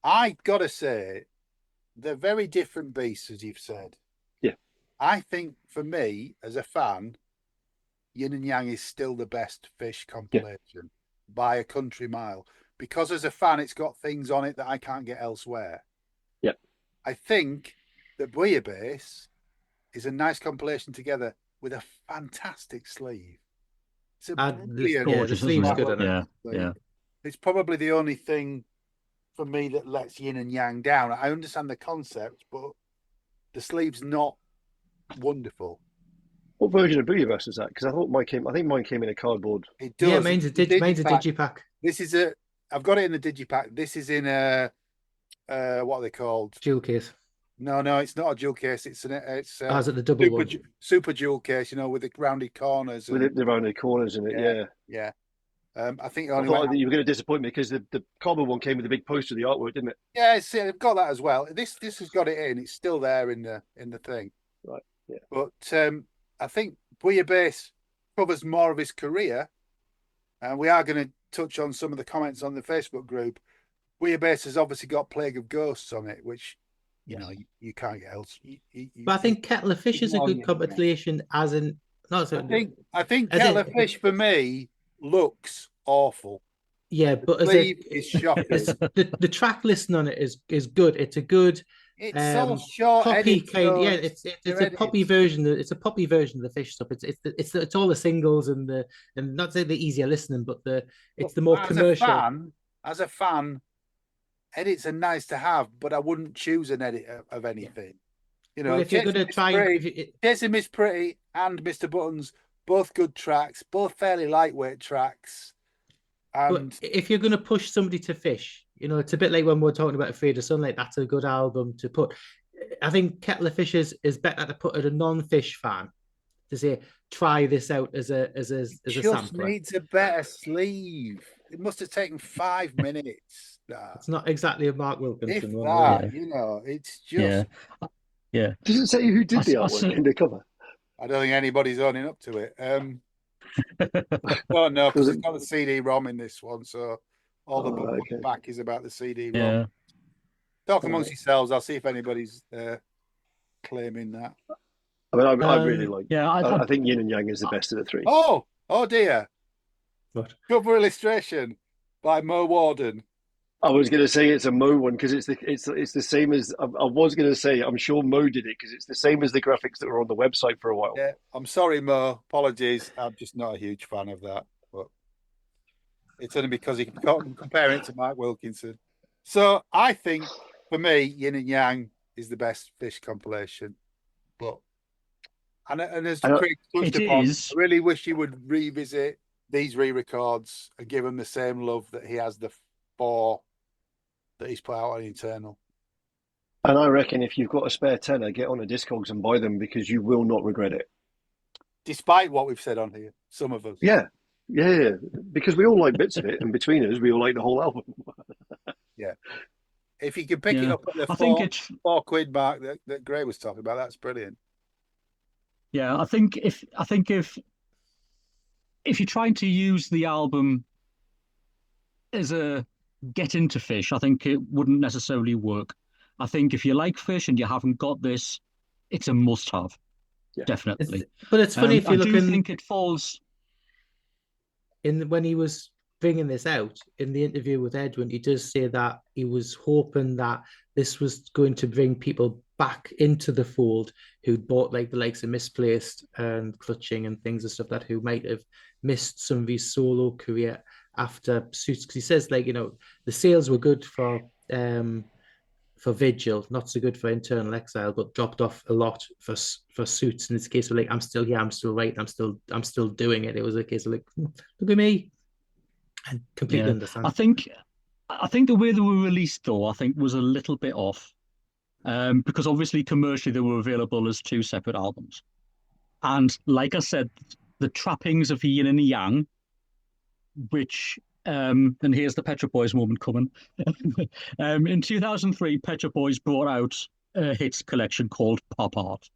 I gotta say, they're very different beasts, as you've said. Yeah. I think for me, as a fan, Yin and Yang is still the best Fish compilation by a country mile. Because as a fan, it's got things on it that I can't get elsewhere. Yeah. I think that Bouillabaisse is a nice compilation together with a fantastic sleeve. It's a brilliant. Yeah, the sleeve's good on it. Yeah. It's probably the only thing for me that lets Yin and Yang down. I understand the concept, but the sleeve's not wonderful. What version of Booyah is that? Because I think mine came in a cardboard. It does. Yeah, mine's a digipack. This is I've got it in the digipack. This is in a what are they called? Jewel case. No, it's not a jewel case. It's is it the double one? Super jewel case, you know, with the rounded corners. With the rounded corners in it, yeah. I think I thought you were going to disappoint me because the cardboard one came with a big poster of the artwork, didn't it? Yeah, see, I've got that as well. This has got it in. It's still there in the thing. Right. Yeah. But I think Bouillabaisse covers more of his career, and we are going to touch on some of the comments on the Facebook group. Bouillabaisse has obviously got Plague of Ghosts on it, which you know you can't get else. But I think Kettle of Fish is a good compilation, as in. No, so, I think Kettle of Fish for me looks awful. Yeah, but it's shocking. The track listing on it is good. It's a good. It's so short. Poppy kind, yeah. It's a poppy version. It's a poppy version of the Fish stuff. It's all the singles and not to say the easier listening, but it's the more commercial. As a fan, edits are nice to have, but I wouldn't choose an edit of anything. You know, well, if you're going to try, Chasing Miss Pretty and Mr. Buttons, both good tracks, both fairly lightweight tracks. And but if you're going to push somebody to Fish, you know, it's a bit like when we're talking about Afraid of Sunlight. That's a good album to put. I think Kettle of Fish is better to put at a non-Fish fan to say, try this out as a sampler. It needs a better sleeve. It must have taken 5 minutes. It's not exactly a Mark Wilkinson one. That, you know, it's just. Yeah. Does it say who did the artwork in the cover? I don't think anybody's owning up to it. Well, no, because it's got the CD-ROM in this one, so all the back is about the CD-ROM. Yeah. Talk amongst yourselves. I'll see if anybody's claiming that. I mean, I really like. Yeah, I think Yin and Yang is the best of the three. Oh dear! What? Cover illustration by Mo Warden. I was going to say it's a Mo one because it's the same as I was going to say. I'm sure Mo did it because it's the same as the graphics that were on the website for a while. Yeah, I'm sorry, Mo. Apologies. I'm just not a huge fan of that. But it's only because you can't compare it to Mike Wilkinson. So I think for me, Yin and Yang is the best Fish compilation. But and as Craig touched upon, I really wish he would revisit these re-records and give them the same love that he has the 4 that he's put out on Internal. And I reckon if you've got a spare tenner, get on a Discogs and buy them because you will not regret it. Despite what we've said on here, some of us. Yeah. Because we all like bits of it, and between us, we all like the whole album. Yeah. If you can pick it up at the £4 mark that Gray was talking about, that's brilliant. Yeah, I think if you're trying to use the album as a get into Fish, I think it wouldn't necessarily work. I think if you like Fish and you haven't got this, it's a must-have, definitely. But it's funny if you look. I do think it falls when he was bringing this out in the interview with Edwin. He does say that he was hoping that this was going to bring people back into the fold who'd bought like the likes of Misplaced and Clutching and things and stuff that who might have missed some of his solo career after Suits, because he says like, you know, the sales were good for Vigil, not so good for Internal Exile, but dropped off a lot for Suits. And it's a case of like, I'm still here, I'm still writing, I'm still doing it. It was a case of like, look at me. I completely understand. I think the way they were released though, I think was a little bit off. Because obviously commercially they were available as 2 separate albums. And like I said, the trappings of Yin and Yang, which and here's the Pet Shop Boys moment coming. In 2003, Pet Shop Boys brought out a hits collection called Pop Art.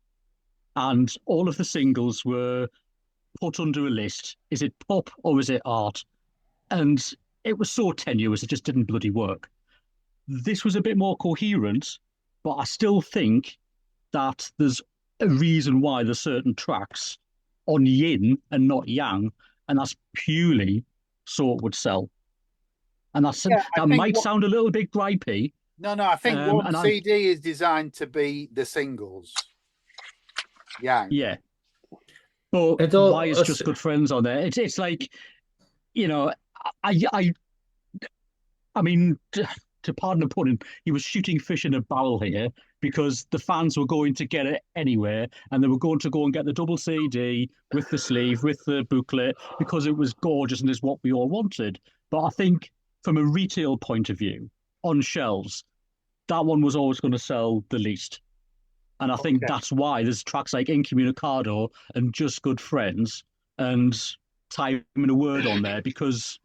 And all of the singles were put under a list. Is it pop or is it art? And it was so tenuous, it just didn't bloody work. This was a bit more coherent, but I still think that there's a reason why there's certain tracks on Yin and not Yang, and that's purely so it would sell. And that might sound a little bit gripey. No, I think one CD is designed to be the singles. Yang. Yeah. But why is Just Good Friends on there? It's like, you know, I mean, to pardon the pun, he was shooting fish in a barrel here because the fans were going to get it anywhere and they were going to go and get the double CD with the sleeve, with the booklet, because it was gorgeous and is what we all wanted. But I think from a retail point of view, on shelves, that one was always going to sell the least. And I think that's why there's tracks like Incommunicado and Just Good Friends and Time in a Word on there, because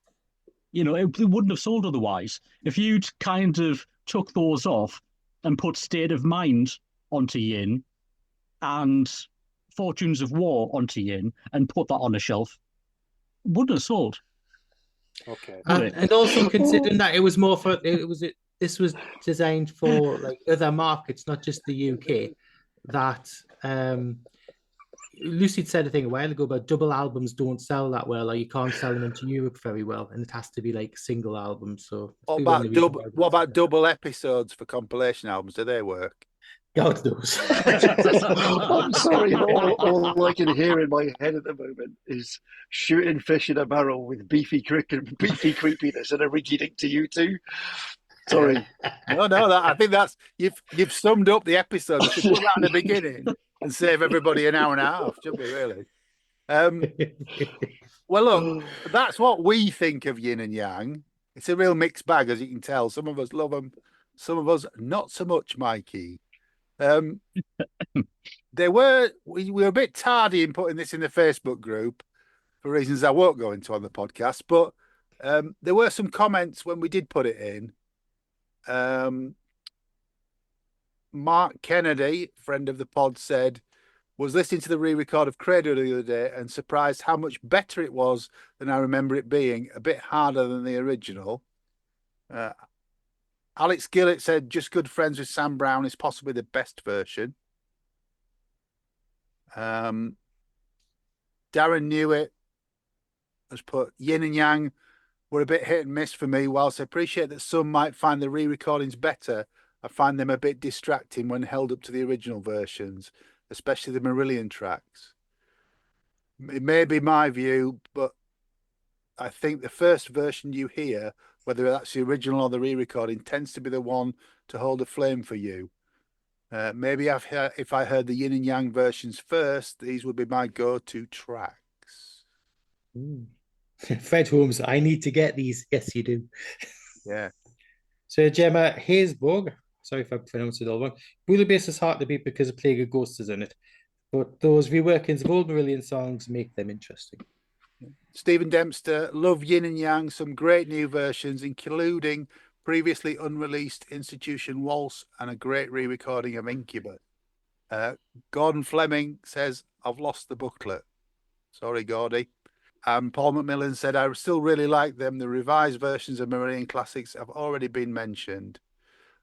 you know, it wouldn't have sold otherwise. If you'd kind of took those off and put State of Mind onto Yin and Fortunes of War onto Yin and put that on a shelf, wouldn't have sold. Okay. And also considering that it was more for this was designed for like other markets, not just the UK. That Lucy said a thing a while ago about double albums don't sell that well, or you can't sell them into Europe very well, and it has to be like single albums. So what about double episodes for compilation albums? Do they work? God knows. I'm sorry, all I can hear in my head at the moment is shooting fish in a barrel with beefy creepiness and a rinky dink to you two. Sorry. No, I think that's you've summed up the episode. You should put that in the beginning and save everybody an hour and a half, shouldn't we, really? Well, look, that's what we think of Yin and Yang. It's a real mixed bag, as you can tell. Some of us love them, some of us not so much, Mikey. We were a bit tardy in putting this in the Facebook group for reasons I won't go into on the podcast, but there were some comments when we did put it in. Mark Kennedy, friend of the pod, said, was listening to the re-record of Credo the other day and surprised how much better it was than I remember it being, a bit harder than the original. Alex Gillett said, Just Good Friends with Sam Brown is possibly the best version. Darren Newitt has put Yin and Yang were a bit hit and miss for me. Whilst I appreciate that some might find the re-recordings better, I find them a bit distracting when held up to the original versions, especially the Marillion tracks. It may be my view, but I think the first version you hear, whether that's the original or the re-recording, tends to be the one to hold a flame for you. Maybe if I heard the yin and yang versions first, these would be my go-to tracks. Fred Holmes, I need to get these. Yes, you do. Yeah. So Gemma Haysbog, sorry if I pronounced it all wrong. Wheelbase is hard to beat because a Plague of Ghosts is in it, but those reworkings of old Marillion songs make them interesting. Stephen Dempster, love yin and yang, some great new versions, including previously unreleased Institution Waltz and a great re-recording of Incubus. Gordon Fleming says, I've lost the booklet. Sorry, Gordy. And Paul McMillan said, I still really like them. The revised versions of Marillion classics have already been mentioned.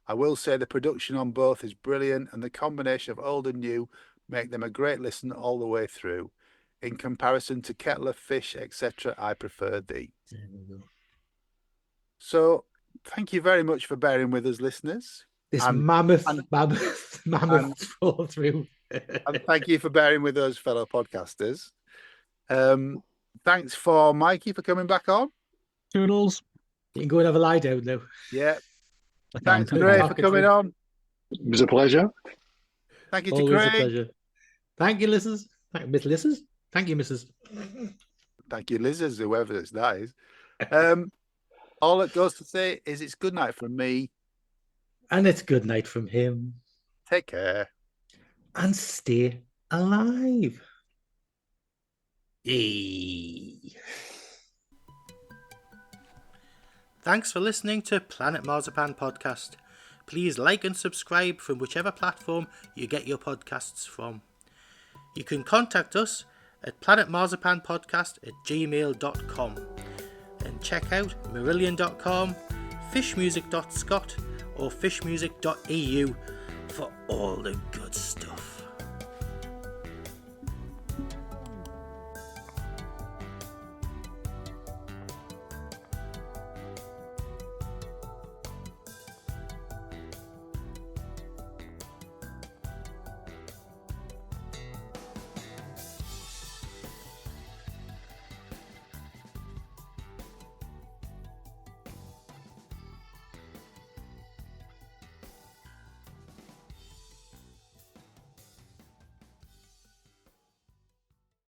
I will say the production on both is brilliant, and the combination of old and new make them a great listen all the way through. In comparison to Kettler, Fish, etc., I prefer these. So, thank you very much for bearing with us, listeners. This mammoth fall through. And thank you for bearing with us, fellow podcasters. Thanks for Mikey for coming back on. Toodles. You can go and have a lie down now. Yeah. Thanks, Craig, for coming on. It was a pleasure. Thank you to Always Craig. a pleasure. Thank you, Mrs. Miss Liz's. Thank you, Mrs. Thank you, Liz's, whoever that is. All it goes to say is it's good night from me. And it's good night from him. Take care. And stay alive. Yay. Thanks for listening to Planet Marzipan Podcast. Please like and subscribe from whichever platform you get your podcasts from. You can contact us at planetmarzipanpodcast@gmail.com and check out marillion.com, fishmusic.scot or fishmusic.eu for all the good stuff.